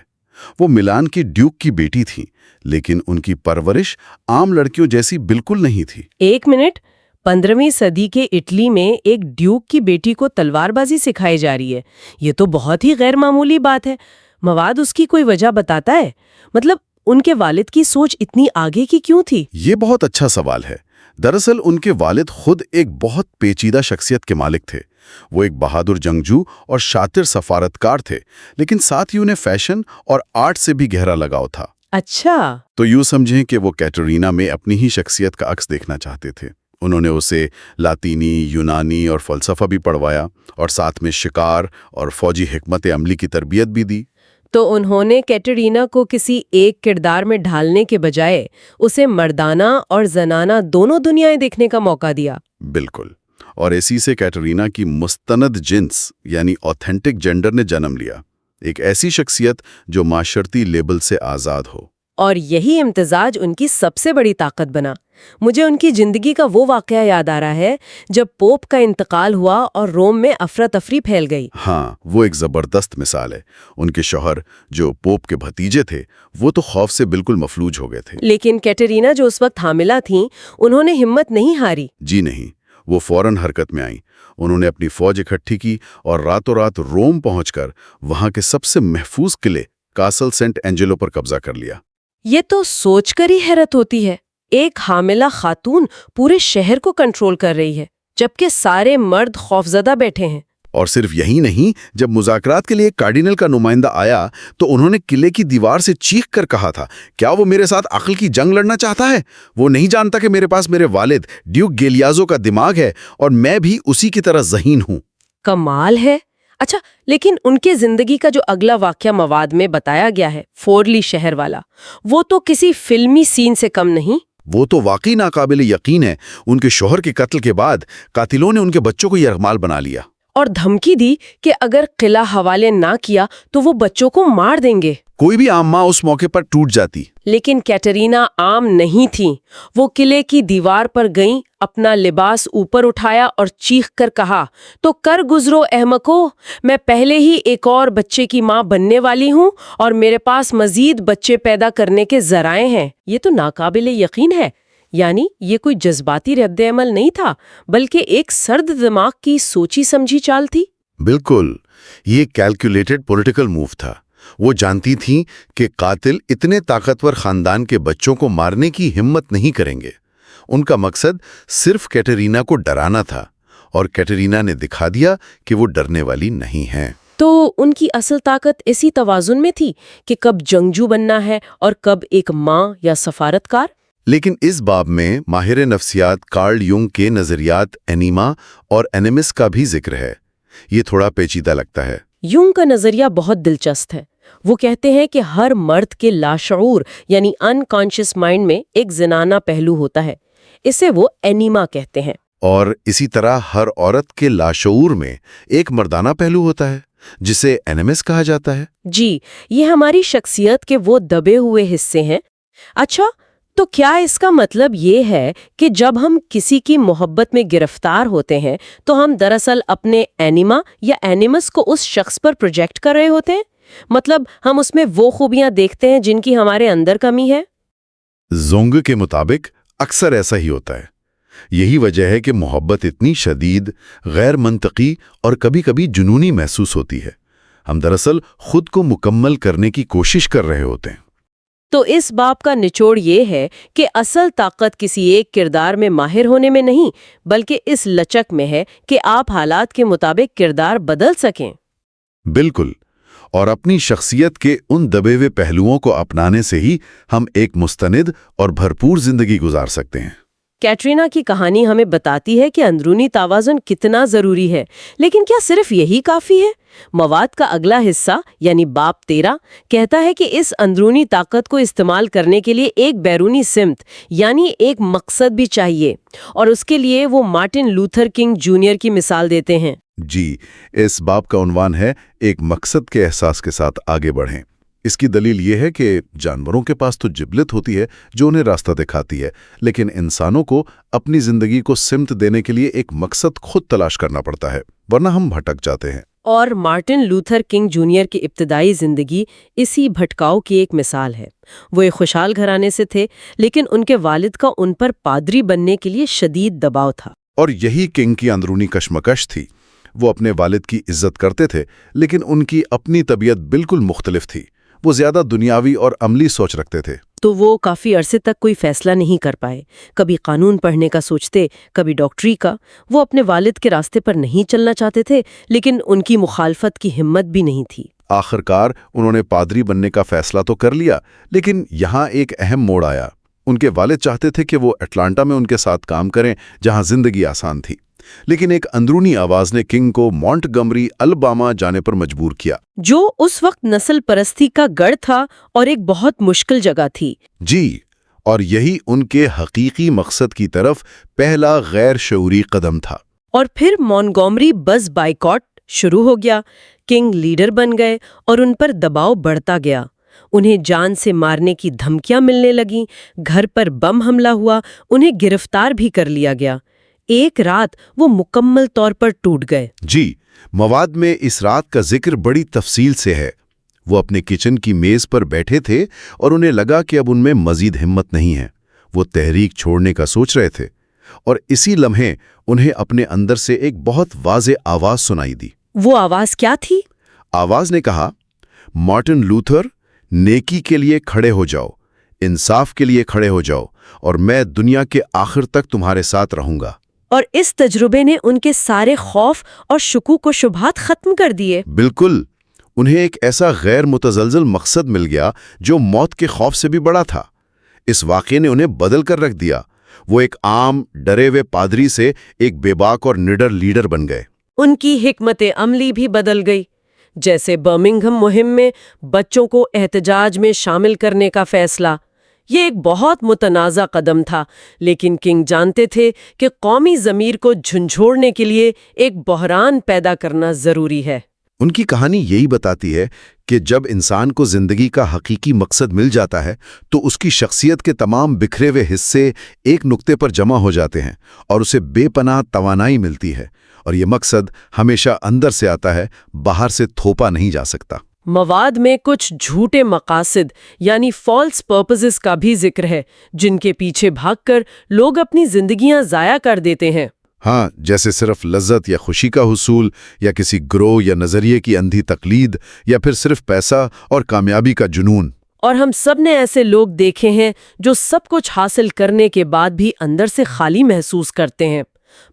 Speaker 3: وہ ملان کی ڈیوک کی بیٹی تھیں، لیکن ان کی پرورش عام لڑکیوں جیسی بالکل نہیں تھی۔
Speaker 1: ایک منٹ، 15ویں صدی کے اٹلی میں ایک ڈیوک کی بیٹی کو تلوار بازی سکھائی جا رہی ہے؟ یہ تو بہت ہی غیر معمولی بات ہے۔ مواد اس کی کوئی وجہ بتاتا ہے؟ مطلب ان کے والد کی سوچ اتنی آگے کی کیوں تھی؟
Speaker 3: یہ بہت اچھا سوال ہے۔ دراصل ان کے والد خود ایک بہت پیچیدہ شخصیت کے مالک تھے۔ وہ ایک بہادر جنگجو اور شاطر سفارتکار تھے، لیکن ساتھ ہی انہیں فیشن اور آرٹ سے بھی گہرا لگاؤ تھا۔
Speaker 1: اچھا،
Speaker 3: تو یوں سمجھیں کہ وہ کیٹرینا میں اپنی ہی شخصیت کا عکس دیکھنا چاہتے تھے۔ انہوں نے اسے لاطینی، یونانی اور فلسفہ بھی پڑھوایا، اور ساتھ میں شکار اور فوجی حکمت عملی کی تربیت بھی دی۔
Speaker 1: تو انہوں نے کیٹرینا کو کسی ایک کردار میں ڈھالنے کے بجائے اسے مردانہ اور زنانہ دونوں دنیایں دیکھنے کا موقع دیا۔
Speaker 3: بالکل، اور اسی سے کیٹرینا کی مستند جنس یعنی آتھینٹک جینڈر نے جنم لیا، ایک ایسی شخصیت جو معاشرتی لیبل سے آزاد ہو۔
Speaker 1: اور یہی امتزاج ان کی سب سے بڑی طاقت بنا۔ مجھے ان کی زندگی کا وہ واقعہ یاد آ رہا ہے جب پوپ کا انتقال ہوا اور روم میں افراتفری پھیل گئی۔
Speaker 3: ہاں، وہ ایک زبردست مثال ہے۔ ان کے شوہر جو پوپ کے بھتیجے تھے، وہ تو خوف سے بالکل مفلوج ہو گئے تھے۔
Speaker 1: لیکن کیٹرینا جو اس وقت حاملہ تھیں، انہوں نے ہمت نہیں ہاری۔
Speaker 3: جی نہیں، وہ فوراً حرکت میں آئیں۔ انہوں نے اپنی فوج اکٹھی کی اور راتوں رات روم پہنچ کر وہاں کے سب سے محفوظ قلعے کاسل سینٹ اینجلو پر قبضہ کر لیا۔
Speaker 1: یہ تو سوچ کر ہی حیرت ہوتی ہے، ایک حاملہ خاتون پورے شہر کو کنٹرول کر رہی ہے، جبکہ سارے مرد خوفزدہ بیٹھے ہیں۔
Speaker 3: اور صرف یہی نہیں، جب مذاکرات کے لیے ایک کارڈینل کا نمائندہ آیا تو انہوں نے قلعے کی دیوار سے چیخ کر کہا تھا، کیا وہ میرے ساتھ عقل کی جنگ لڑنا چاہتا ہے؟ وہ نہیں جانتا کہ میرے پاس میرے والد ڈیوک گیلیازو کا دماغ ہے اور میں بھی اسی کی طرح ذہین ہوں۔
Speaker 1: کمال ہے. اچھا، لیکن ان کے زندگی کا جو اگلا واقعہ مواد میں بتایا گیا ہے، فورلی شہر والا، وہ تو کسی فلمی سین سے کم نہیں.
Speaker 3: وہ تو واقعی ناقابل یقین ہے. ان کے شوہر کے قتل کے بعد قاتلوں نے ان کے بچوں کو یرغمال بنا لیا.
Speaker 1: اور دھمکی دی کہ اگر قلعہ حوالے نہ کیا تو وہ بچوں کو مار دیں گے.
Speaker 3: کوئی بھی عام ماں اس موقع پر ٹوٹ جاتی.
Speaker 1: لیکن کیٹرینا عام نہیں تھیں. وہ قلعے کی دیوار پر گئیں، اپنا لباس اوپر اٹھایا اور چیخ کر کہا، تو کر گزرو احمقو، میں پہلے ہی ایک اور بچے کی ماں بننے والی ہوں اور میرے پاس مزید بچے پیدا کرنے کے ذرائع ہیں. یہ تو ناقابل یقین ہے. یعنی یہ کوئی جذباتی رد عمل نہیں تھا، بلکہ ایک سرد دماغ کی سوچی سمجھی چال تھی.
Speaker 3: بالکل، یہ کیلکولیٹڈ پولیٹیکل موو تھا. وہ جانتی تھیں کہ قاتل اتنے طاقتور خاندان کے بچوں کو مارنے کی ہمت نہیں کریں گے. ان کا مقصد صرف کیٹرینا کو ڈرانا تھا، اور کیٹرینا نے دکھا دیا کہ وہ ڈرنے والی نہیں ہیں.
Speaker 1: تو ان کی اصل طاقت اسی توازن میں تھی کہ کب جنگجو بننا ہے اور کب ایک ماں یا سفارتکار.
Speaker 3: لیکن اس باب میں ماہر نفسیات کارل یونگ کے نظریات اینیما اور اینیمس کا بھی ذکر ہے. یہ تھوڑا پیچیدہ لگتا ہے.
Speaker 1: یونگ کا نظریہ بہت دلچسپ ہے. وہ کہتے ہیں کہ ہر مرد کے لاشعور یعنی انکانشس مائنڈ میں ایک زنانہ پہلو ہوتا ہے. اسے وہ اینیما کہتے ہیں.
Speaker 3: اور اسی طرح ہر عورت کے لاشعور میں ایک مردانہ پہلو ہوتا ہے جسے اینیمس کہا جاتا ہے.
Speaker 1: جی، یہ ہماری شخصیت کے وہ دبے ہوئے حصے ہیں. اچھا، تو کیا اس کا مطلب یہ ہے کہ جب ہم کسی کی محبت میں گرفتار ہوتے ہیں تو ہم دراصل اپنے اینیما یا اینیمس کو اس شخص پر پروجیکٹ کر رہے ہوتے ہیں؟ مطلب ہم اس میں وہ خوبیاں دیکھتے ہیں جن کی ہمارے اندر کمی ہے؟
Speaker 3: زونگ کے مطابق اکثر ایسا ہی ہوتا ہے. یہی وجہ ہے کہ محبت اتنی شدید، غیر منطقی اور کبھی کبھی جنونی محسوس ہوتی ہے. ہم دراصل خود کو مکمل کرنے کی کوشش کر رہے ہوتے ہیں.
Speaker 1: تو اس باب کا نچوڑ یہ ہے کہ اصل طاقت کسی ایک کردار میں ماہر ہونے میں نہیں، بلکہ اس لچک میں ہے کہ آپ حالات کے مطابق کردار بدل سکیں.
Speaker 3: بالکل، اور اپنی شخصیت کے ان دبے ہوئے پہلوؤں کو اپنانے سے ہی ہم ایک مستند اور بھرپور زندگی گزار سکتے ہیں.
Speaker 1: کیٹرینا کی کہانی ہمیں بتاتی ہے کہ اندرونی توازن کتنا ضروری ہے، لیکن کیا صرف یہی کافی ہے؟ مواد کا اگلا حصہ یعنی باب 13 کہتا ہے کہ اس اندرونی طاقت کو استعمال کرنے کے لیے ایک بیرونی سمت یعنی ایک مقصد بھی چاہیے، اور اس کے لیے وہ مارٹن لوتھر کنگ جونیئر کی مثال دیتے ہیں.
Speaker 3: جی، اس باب کا عنوان ہے ایک مقصد کے احساس کے ساتھ آگے بڑھیں. اس کی دلیل یہ ہے کہ جانوروں کے پاس تو جبلت ہوتی ہے جو انہیں راستہ دکھاتی ہے، لیکن انسانوں کو اپنی زندگی کو سمت دینے کے لیے ایک مقصد خود تلاش کرنا پڑتا ہے، ورنہ ہم بھٹک جاتے ہیں.
Speaker 1: اور مارٹن لوتھر کنگ جونیئر کی ابتدائی زندگی اسی بھٹکاؤ کی ایک مثال ہے. وہ ایک خوشحال گھرانے سے تھے، لیکن ان کے والد کا ان پر پادری بننے کے لیے شدید دباؤ تھا.
Speaker 3: اور یہی کنگ کی اندرونی کشمکش تھی. وہ اپنے والد کی عزت کرتے تھے، لیکن ان کی اپنی طبیعت بالکل مختلف تھی. وہ زیادہ دنیاوی اور عملی سوچ رکھتے تھے.
Speaker 1: تو وہ کافی عرصے تک کوئی فیصلہ نہیں کر پائے. کبھی قانون پڑھنے کا سوچتے، کبھی ڈاکٹری کا. وہ اپنے والد کے راستے پر نہیں چلنا چاہتے تھے، لیکن ان کی مخالفت کی ہمت بھی نہیں تھی.
Speaker 3: آخرکار انہوں نے پادری بننے کا فیصلہ تو کر لیا، لیکن یہاں ایک اہم موڑ آیا. ان کے والد چاہتے تھے کہ وہ اٹلانٹا میں ان کے ساتھ کام کریں جہاں زندگی آسان تھی، لیکن ایک اندرونی آواز نے کنگ کو مونٹگمری الاباما جانے پر مجبور کیا،
Speaker 1: جو اس وقت نسل پرستی کا گڑھ تھا اور ایک بہت مشکل جگہ تھی.
Speaker 3: جی، اور یہی ان کے حقیقی مقصد کی طرف پہلا غیر شعوری قدم تھا.
Speaker 1: اور پھر مونگومری بس بائیکاٹ شروع ہو گیا. کنگ لیڈر بن گئے اور ان پر دباؤ بڑھتا گیا. انہیں جان سے مارنے کی دھمکیاں ملنے لگیں، گھر پر بم حملہ ہوا، انہیں گرفتار بھی کر لیا گیا. ایک رات وہ مکمل طور پر ٹوٹ گئے.
Speaker 3: جی، مواد میں اس رات کا ذکر بڑی تفصیل سے ہے. وہ اپنے کچن کی میز پر بیٹھے تھے اور انہیں لگا کہ اب ان میں مزید ہمت نہیں ہے. وہ تحریک چھوڑنے کا سوچ رہے تھے، اور اسی لمحے انہیں اپنے اندر سے ایک بہت واضح آواز سنائی دی.
Speaker 1: وہ آواز کیا تھی؟
Speaker 3: آواز نے کہا، مارٹن لوتھر، نیکی کے لیے کھڑے ہو جاؤ، انصاف کے لیے کھڑے ہو جاؤ، اور میں دنیا کے آخر تک تمہارے ساتھ رہوں گا.
Speaker 1: اور اس تجربے نے ان کے سارے خوف اور شکوک و شبہات ختم کر دیے.
Speaker 3: بالکل، انہیں ایک ایسا غیر متزلزل مقصد مل گیا جو موت کے خوف سے بھی بڑا تھا. اس واقعے نے انہیں بدل کر رکھ دیا. وہ ایک عام ڈرے ہوئے پادری سے ایک بے باک اور نڈر لیڈر بن گئے.
Speaker 1: ان کی حکمت عملی بھی بدل گئی، جیسے برمنگھم مہم میں بچوں کو احتجاج میں شامل کرنے کا فیصلہ۔ یہ ایک بہت متنازع قدم تھا، لیکن کنگ جانتے تھے کہ قومی ضمیر کو جھنجھوڑنے کے لیے ایک بحران پیدا کرنا ضروری ہے۔
Speaker 3: ان کی کہانی یہی بتاتی ہے کہ جب انسان کو زندگی کا حقیقی مقصد مل جاتا ہے تو اس کی شخصیت کے تمام بکھرے ہوئے حصے ایک نقطے پر جمع ہو جاتے ہیں اور اسے بے پناہ توانائی ملتی ہے، اور یہ مقصد ہمیشہ اندر سے آتا ہے، باہر سے تھوپا نہیں جا سکتا۔
Speaker 1: مواد میں کچھ جھوٹے مقاصد یعنی فالس پرپزز کا بھی ذکر ہے، جن کے پیچھے بھاگ کر لوگ اپنی زندگیاں ضائع کر دیتے ہیں۔
Speaker 3: ہاں، جیسے صرف لذت یا خوشی کا حصول، یا کسی گروہ یا نظریے کی اندھی تقلید، یا پھر صرف پیسہ اور کامیابی کا جنون۔
Speaker 1: اور ہم سب نے ایسے لوگ دیکھے ہیں جو سب کچھ حاصل کرنے کے بعد بھی اندر سے خالی محسوس کرتے ہیں۔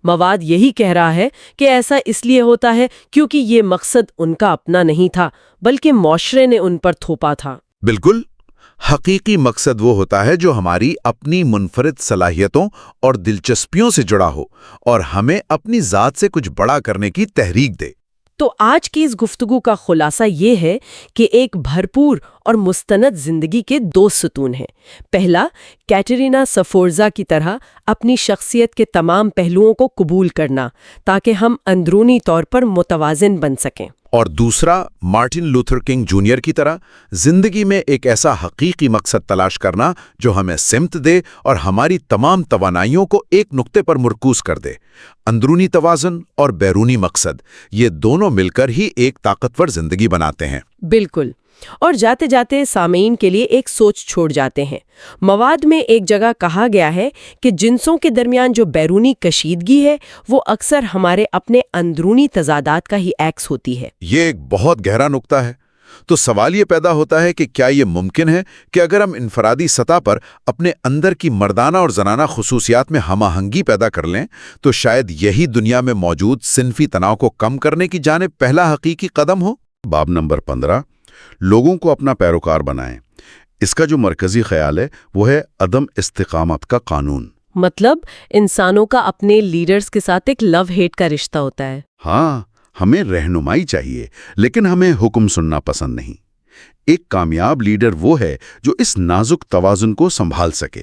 Speaker 1: مواد یہی کہہ رہا ہے کہ ایسا اس لیے ہوتا ہے کیونکہ یہ مقصد ان کا اپنا نہیں تھا، بلکہ معاشرے نے ان پر تھوپا تھا۔
Speaker 3: بالکل، حقیقی مقصد وہ ہوتا ہے جو ہماری اپنی منفرد صلاحیتوں اور دلچسپیوں سے جڑا ہو اور ہمیں اپنی ذات سے کچھ بڑا کرنے کی تحریک دے۔
Speaker 1: تو آج کی اس گفتگو کا خلاصہ یہ ہے کہ ایک بھرپور اور مستند زندگی کے دو ستون ہیں۔ پہلا، کیٹرینا سفورزا کی طرح اپنی شخصیت کے تمام پہلوؤں کو قبول کرنا تاکہ ہم اندرونی طور پر متوازن بن سکیں۔
Speaker 3: اور دوسرا، مارٹن لوتھر کنگ جونیئر کی طرح زندگی میں ایک ایسا حقیقی مقصد تلاش کرنا جو ہمیں سمت دے اور ہماری تمام توانائیوں کو ایک نقطے پر مرکوز کر دے۔ اندرونی توازن اور بیرونی مقصد، یہ دونوں مل کر ہی ایک طاقتور زندگی بناتے ہیں۔
Speaker 1: بالکل۔ اور جاتے جاتے سامعین کے لیے ایک سوچ چھوڑ جاتے ہیں۔ مواد میں ایک جگہ کہا گیا ہے کہ جنسوں کے درمیان جو بیرونی کشیدگی ہے وہ اکثر ہمارے اپنے اندرونی تضادات کا ہی عکس ہوتی ہے۔
Speaker 3: یہ ایک بہت گہرا نقطہ ہے۔ تو سوال یہ پیدا ہوتا ہے کہ کیا یہ ممکن ہے کہ اگر ہم انفرادی سطح پر اپنے اندر کی مردانہ اور زنانہ خصوصیات میں ہم آہنگی پیدا کر لیں تو شاید یہی دنیا میں موجود صنفی تناؤ کو کم کرنے کی جانب پہلا حقیقی قدم ہو؟ باب نمبر 15، لوگوں کو اپنا پیروکار بنائیں۔ اس کا جو مرکزی خیال ہے وہ ہے عدم استقامت کا قانون۔
Speaker 1: مطلب انسانوں کا اپنے لیڈرز کے ساتھ ایک لو ہیٹ کا رشتہ ہوتا ہے۔
Speaker 3: ہاں، ہمیں رہنمائی چاہیے لیکن ہمیں حکم سننا پسند نہیں۔ ایک کامیاب لیڈر وہ ہے جو اس نازک توازن کو سنبھال سکے۔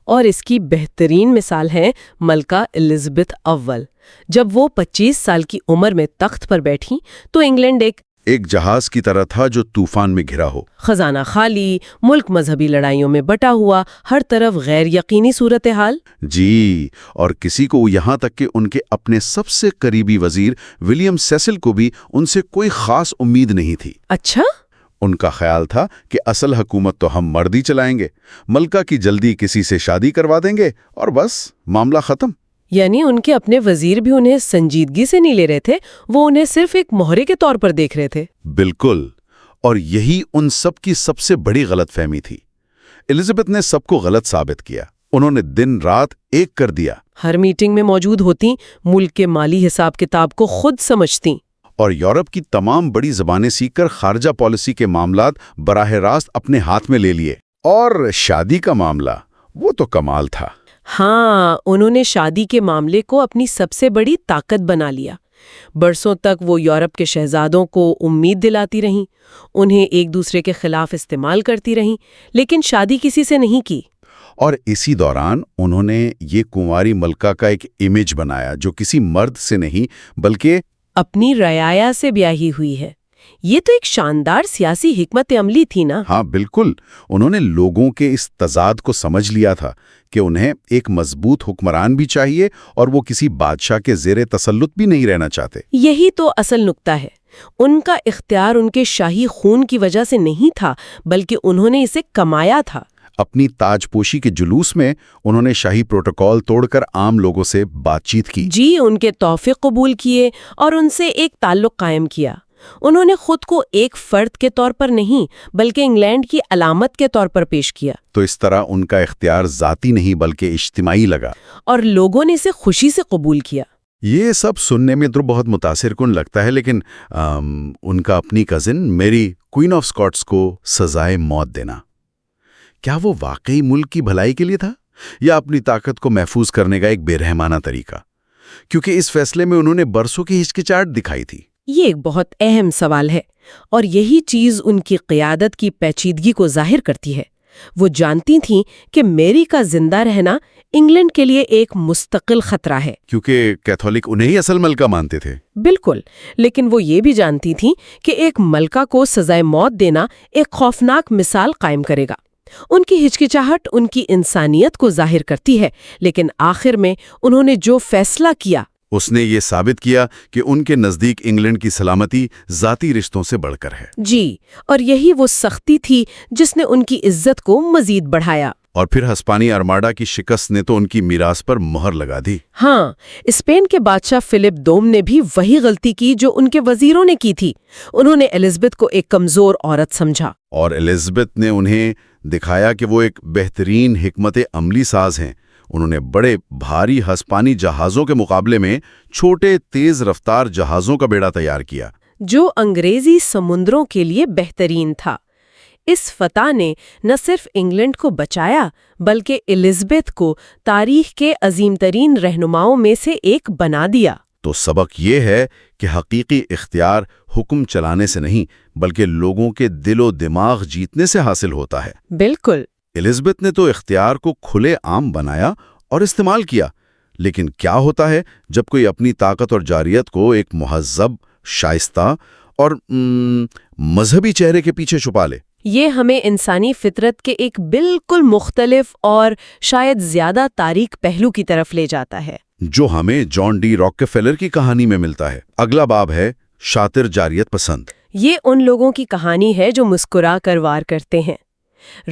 Speaker 1: اور اس کی بہترین مثال ہے ملکہ الزبتھ اول۔ جب وہ 25 سال کی عمر میں تخت پر بیٹھیں تو انگلینڈ ایک
Speaker 3: جہاز کی طرح تھا جو طوفان میں گھرا ہو،
Speaker 1: خزانہ خالی، ملک مذہبی لڑائیوں میں بٹا ہوا، ہر طرف غیر یقینی صورتحال۔
Speaker 3: جی، اور کسی کو یہاں تک کہ ان کے اپنے سب سے قریبی وزیر ولیم سیسل کو بھی ان سے کوئی خاص امید نہیں تھی۔
Speaker 1: اچھا؟
Speaker 3: ان کا خیال تھا کہ اصل حکومت تو ہم مرد ہی چلائیں گے، ملکہ کی جلدی کسی سے شادی کروا دیں گے اور بس معاملہ ختم۔
Speaker 1: یعنی ان کے اپنے وزیر بھی انہیں سنجیدگی سے نہیں لے رہے تھے، وہ انہیں صرف ایک مہرے کے طور پر دیکھ رہے تھے۔
Speaker 3: بالکل، اور یہی ان سب کی سب سے بڑی غلط فہمی تھی۔ الزبتھ نے سب کو غلط ثابت کیا، انہوں نے دن رات ایک کر دیا،
Speaker 1: ہر میٹنگ میں موجود ہوتی، ملک کے مالی حساب کتاب کو خود سمجھتی،
Speaker 3: اور یورپ کی تمام بڑی زبانیں سیکھ کر خارجہ پالیسی کے معاملات براہ راست اپنے ہاتھ میں لے لیے۔ اور شادی کا معاملہ، وہ تو کمال تھا۔
Speaker 1: ہاں، انہوں نے شادی کے معاملے کو اپنی سب سے بڑی طاقت بنا لیا۔ برسوں تک وہ یورپ کے شہزادوں کو امید دلاتی رہیں، انہیں ایک دوسرے کے خلاف استعمال کرتی رہیں، لیکن شادی کسی سے نہیں کی۔
Speaker 3: اور اسی دوران انہوں نے یہ کنواری ملکہ کا ایک امیج بنایا جو کسی مرد سے نہیں بلکہ
Speaker 1: اپنی رعایا سے بیاہی ہوئی ہے۔ یہ تو ایک شاندار سیاسی حکمت عملی تھی نا۔
Speaker 3: ہاں بالکل، انہوں نے لوگوں کے اس تضاد کو سمجھ لیا تھا کہ انہیں ایک مضبوط حکمران بھی چاہیے اور وہ کسی بادشاہ کے زیر تسلط بھی نہیں رہنا چاہتے۔
Speaker 1: یہی تو اصل نقطہ ہے۔ ان کا اختیار ان کے شاہی خون کی وجہ سے نہیں تھا، بلکہ انہوں نے اسے کمایا تھا۔
Speaker 3: اپنی تاج پوشی کے جلوس میں انہوں نے شاہی پروٹوکول توڑ کر عام لوگوں سے بات چیت کی۔
Speaker 1: جی، ان کے تحفے قبول کیے اور ان سے ایک تعلق قائم کیا۔ انہوں نے خود کو ایک فرد کے طور پر نہیں بلکہ انگلینڈ کی علامت کے طور پر پیش کیا۔
Speaker 3: تو اس طرح ان کا اختیار ذاتی نہیں بلکہ اجتماعی لگا،
Speaker 1: اور لوگوں نے اسے خوشی سے قبول کیا۔
Speaker 3: یہ سب سننے میں تو بہت متاثر کن لگتا ہے، لیکن ان کا اپنی کزن میری کوئین آف اسکاٹس کو سزائے موت دینا، کیا وہ واقعی ملک کی بھلائی کے لیے تھا یا اپنی طاقت کو محفوظ کرنے کا ایک بے رحمانہ طریقہ؟ کیونکہ اس فیصلے میں انہوں نے برسوں کی ہچکچاہٹ دکھائی تھی۔
Speaker 1: یہ ایک بہت اہم سوال ہے اور یہی چیز ان کی قیادت کی پیچیدگی کو ظاہر کرتی ہے۔ وہ جانتی تھیں کہ میری کا زندہ رہنا انگلینڈ کے لیے ایک مستقل خطرہ ہے،
Speaker 3: کیونکہ کیتھولک انہیں ہی اصل ملکہ مانتے تھے۔
Speaker 1: بالکل، لیکن وہ یہ بھی جانتی تھیں کہ ایک ملکہ کو سزائے موت دینا ایک خوفناک مثال قائم کرے گا۔ ان کی ہچکچاہٹ ان کی انسانیت کو ظاہر کرتی ہے، لیکن آخر میں انہوں نے جو فیصلہ کیا
Speaker 3: اس نے یہ ثابت کیا کہ ان کے نزدیک انگلینڈ کی سلامتی ذاتی رشتوں سے بڑھ کر ہے۔
Speaker 1: جی، اور یہی وہ سختی تھی جس نے ان کی عزت کو مزید بڑھایا۔
Speaker 3: اور پھر ہسپانی ارماڈا کی شکست نے تو ان کی میراث پر مہر لگا دی۔
Speaker 1: ہاں، اسپین کے بادشاہ فلپ دوم نے بھی وہی غلطی کی جو ان کے وزیروں نے کی تھی۔ انہوں نے الزبتھ کو ایک کمزور عورت سمجھا،
Speaker 3: اور الزبتھ نے انہیں دکھایا کہ وہ ایک بہترین حکمت عملی ساز ہیں۔ انہوں نے بڑے بھاری ہسپانی جہازوں کے مقابلے میں چھوٹے تیز رفتار جہازوں کا بیڑا تیار کیا،
Speaker 1: جو انگریزی سمندروں کے لیے بہترین تھا۔ اس فتح نے نہ صرف انگلینڈ کو بچایا بلکہ الزبتھ کو تاریخ کے عظیم ترین رہنماؤں میں سے ایک بنا دیا۔
Speaker 3: تو سبق یہ ہے کہ حقیقی اختیار حکم چلانے سے نہیں بلکہ لوگوں کے دل و دماغ جیتنے سے حاصل ہوتا ہے۔
Speaker 1: بالکل۔
Speaker 3: الزبتھ نے تو اختیار کو کھلے عام بنایا اور استعمال کیا، لیکن کیا ہوتا ہے جب کوئی اپنی طاقت اور جارحیت کو ایک مہذب، شائستہ اور مذہبی چہرے کے پیچھے چھپا لے؟
Speaker 1: یہ ہمیں انسانی فطرت کے ایک بالکل مختلف اور شاید زیادہ تاریک پہلو کی طرف لے جاتا ہے،
Speaker 3: جو ہمیں جان ڈی راکفیلر کی کہانی میں ملتا ہے۔ اگلا باب ہے شاطر جارحیت پسند۔
Speaker 1: یہ ان لوگوں کی کہانی ہے جو مسکرا کر وار کرتے ہیں۔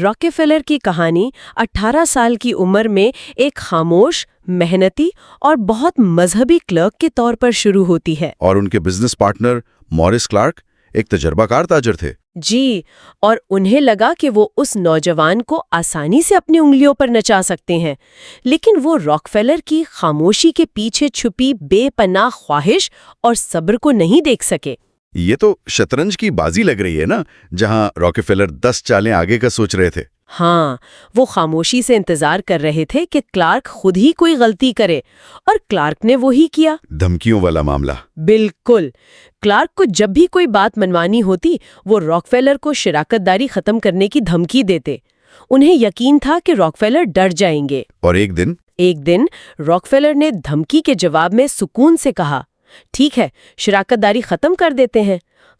Speaker 1: راکفیلر کی کہانی 18 سال کی عمر میں ایک خاموش، محنتی اور بہت مذہبی کلرک کے طور پر شروع ہوتی ہے۔
Speaker 3: اور ان کے بزنس پارٹنر مورس کلارک ایک تجربہ کار تاجر تھے۔
Speaker 1: جی، اور انہیں لگا کہ وہ اس نوجوان کو آسانی سے اپنی انگلیوں پر نچا سکتے ہیں، لیکن وہ راکفیلر کی خاموشی کے پیچھے چھپی بے پناہ خواہش اور صبر کو نہیں دیکھ سکے۔
Speaker 3: یہ تو شطرنج کی بازی لگ رہی ہے نا، جہاں راکفیلر 10 چالیں آگے کا سوچ رہے تھے۔
Speaker 1: ہاں، وہ خاموشی سے انتظار کر رہے تھے کہ کلارک خود ہی کوئی غلطی کرے، اور کلارک نے وہی کیا۔
Speaker 3: دھمکیوں والا معاملہ۔
Speaker 1: بالکل۔ کلارک کو جب بھی کوئی بات منوانی ہوتی، وہ راکفیلر کو شراکت داری ختم کرنے کی دھمکی دیتے۔ انہیں یقین تھا کہ راکفیلر ڈر جائیں گے۔
Speaker 3: اور ایک دن راکفیلر نے دھمکی کے جواب میں سکون سے کہا، ٹھیک ہے، شراکت داری ختم کر دیتے ہیں۔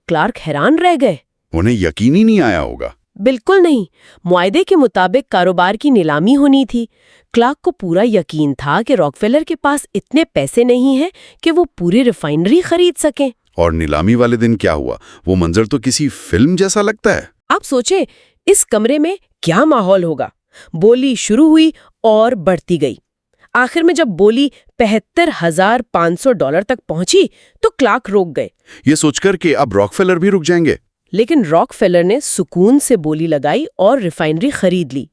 Speaker 3: کلارک حیران رہ گئے۔ انہیں یقین ہی نہیں آیا ہوگا۔
Speaker 1: بالکل نہیں۔ معاہدے کے مطابق کاروبار کی نیلامی ہونی تھی۔ کلارک کو پورا یقین تھا کہ راکفیلر کے پاس اتنے پیسے نہیں ہیں کہ وہ پوری ریفائنری خرید سکیں۔
Speaker 3: اور نیلامی والے دن کیا ہوا؟ وہ منظر تو کسی فلم جیسا لگتا ہے۔
Speaker 1: آپ سوچیں اس کمرے میں کیا ماحول ہوگا۔ بولی شروع ہوئی اور بڑھتی گئی۔ آخر میں جب بولی $75,500 تک پہنچی تو کلارک روک گئے،
Speaker 3: یہ سوچ کر کہ اب راکفیلر بھی رک جائیں گے۔
Speaker 1: لیکن راکفیلر نے سکون سے بولی لگائی اور ریفائنری خرید لی۔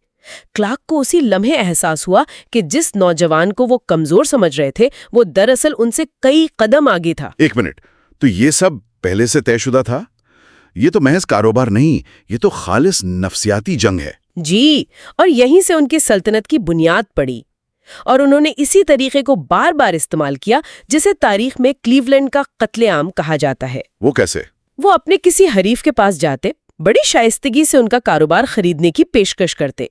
Speaker 1: کلارک کو اسی لمحے احساس ہوا کہ جس نوجوان کو وہ کمزور سمجھ رہے تھے وہ دراصل ان سے کئی قدم آگے تھا۔
Speaker 3: ایک منٹ، تو یہ سب پہلے سے طے شدہ تھا؟ یہ تو محض کاروبار نہیں، یہ تو خالص نفسیاتی جنگ ہے۔
Speaker 1: جی، اور یہیں سے ان کی سلطنت کی بنیاد پڑی، اور انہوں نے اسی طریقے کو بار بار استعمال کیا جسے تاریخ میں کلیولینڈ کا قتل عام کہا جاتا ہے۔
Speaker 3: وہ کیسے؟
Speaker 1: وہ اپنے کسی حریف کے پاس جاتے، بڑی شائستگی سے ان کا کاروبار خریدنے کی پیشکش کرتے۔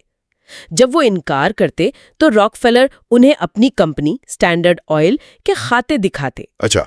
Speaker 1: جب وہ انکار کرتے تو راکفیلر انہیں اپنی کمپنی اسٹینڈرڈ آئل کے کھاتے دکھاتے۔
Speaker 3: اچھا۔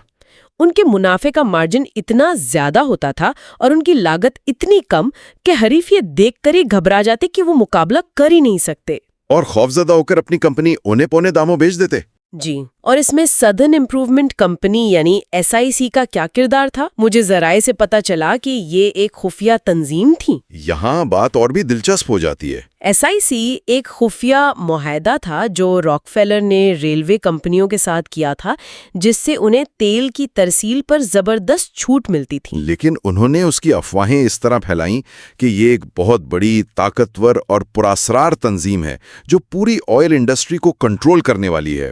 Speaker 1: ان کے منافع کا مارجن اتنا زیادہ ہوتا تھا اور ان کی لاگت اتنی کم کہ حریف یہ دیکھ کر ہی گھبرا جاتے کہ وہ مقابلہ کر ہی نہیں سکتے۔
Speaker 3: اور خوفزدہ ہو کر اپنی کمپنی اونے پونے داموں بیچ دیتے۔
Speaker 1: جی، اور اس میں سدرن امپروومنٹ کمپنی یعنی SIC کا کیا کردار تھا؟ مجھے ذرائع سے پتا چلا کہ یہ ایک خفیہ تنظیم تھی۔
Speaker 3: یہاں بات اور بھی دلچسپ ہو جاتی ہے۔
Speaker 1: SIC ایک خفیہ معاہدہ تھا جو راکفیلر نے ریلوے کمپنیوں کے ساتھ کیا تھا، جس سے انہیں تیل کی ترسیل پر زبردست چھوٹ ملتی تھی۔
Speaker 3: لیکن انہوں نے اس کی افواہیں اس طرح پھیلائیں کہ یہ ایک بہت بڑی، طاقتور اور پراسرار تنظیم ہے جو پوری آئل انڈسٹری کو کنٹرول کرنے والی ہے۔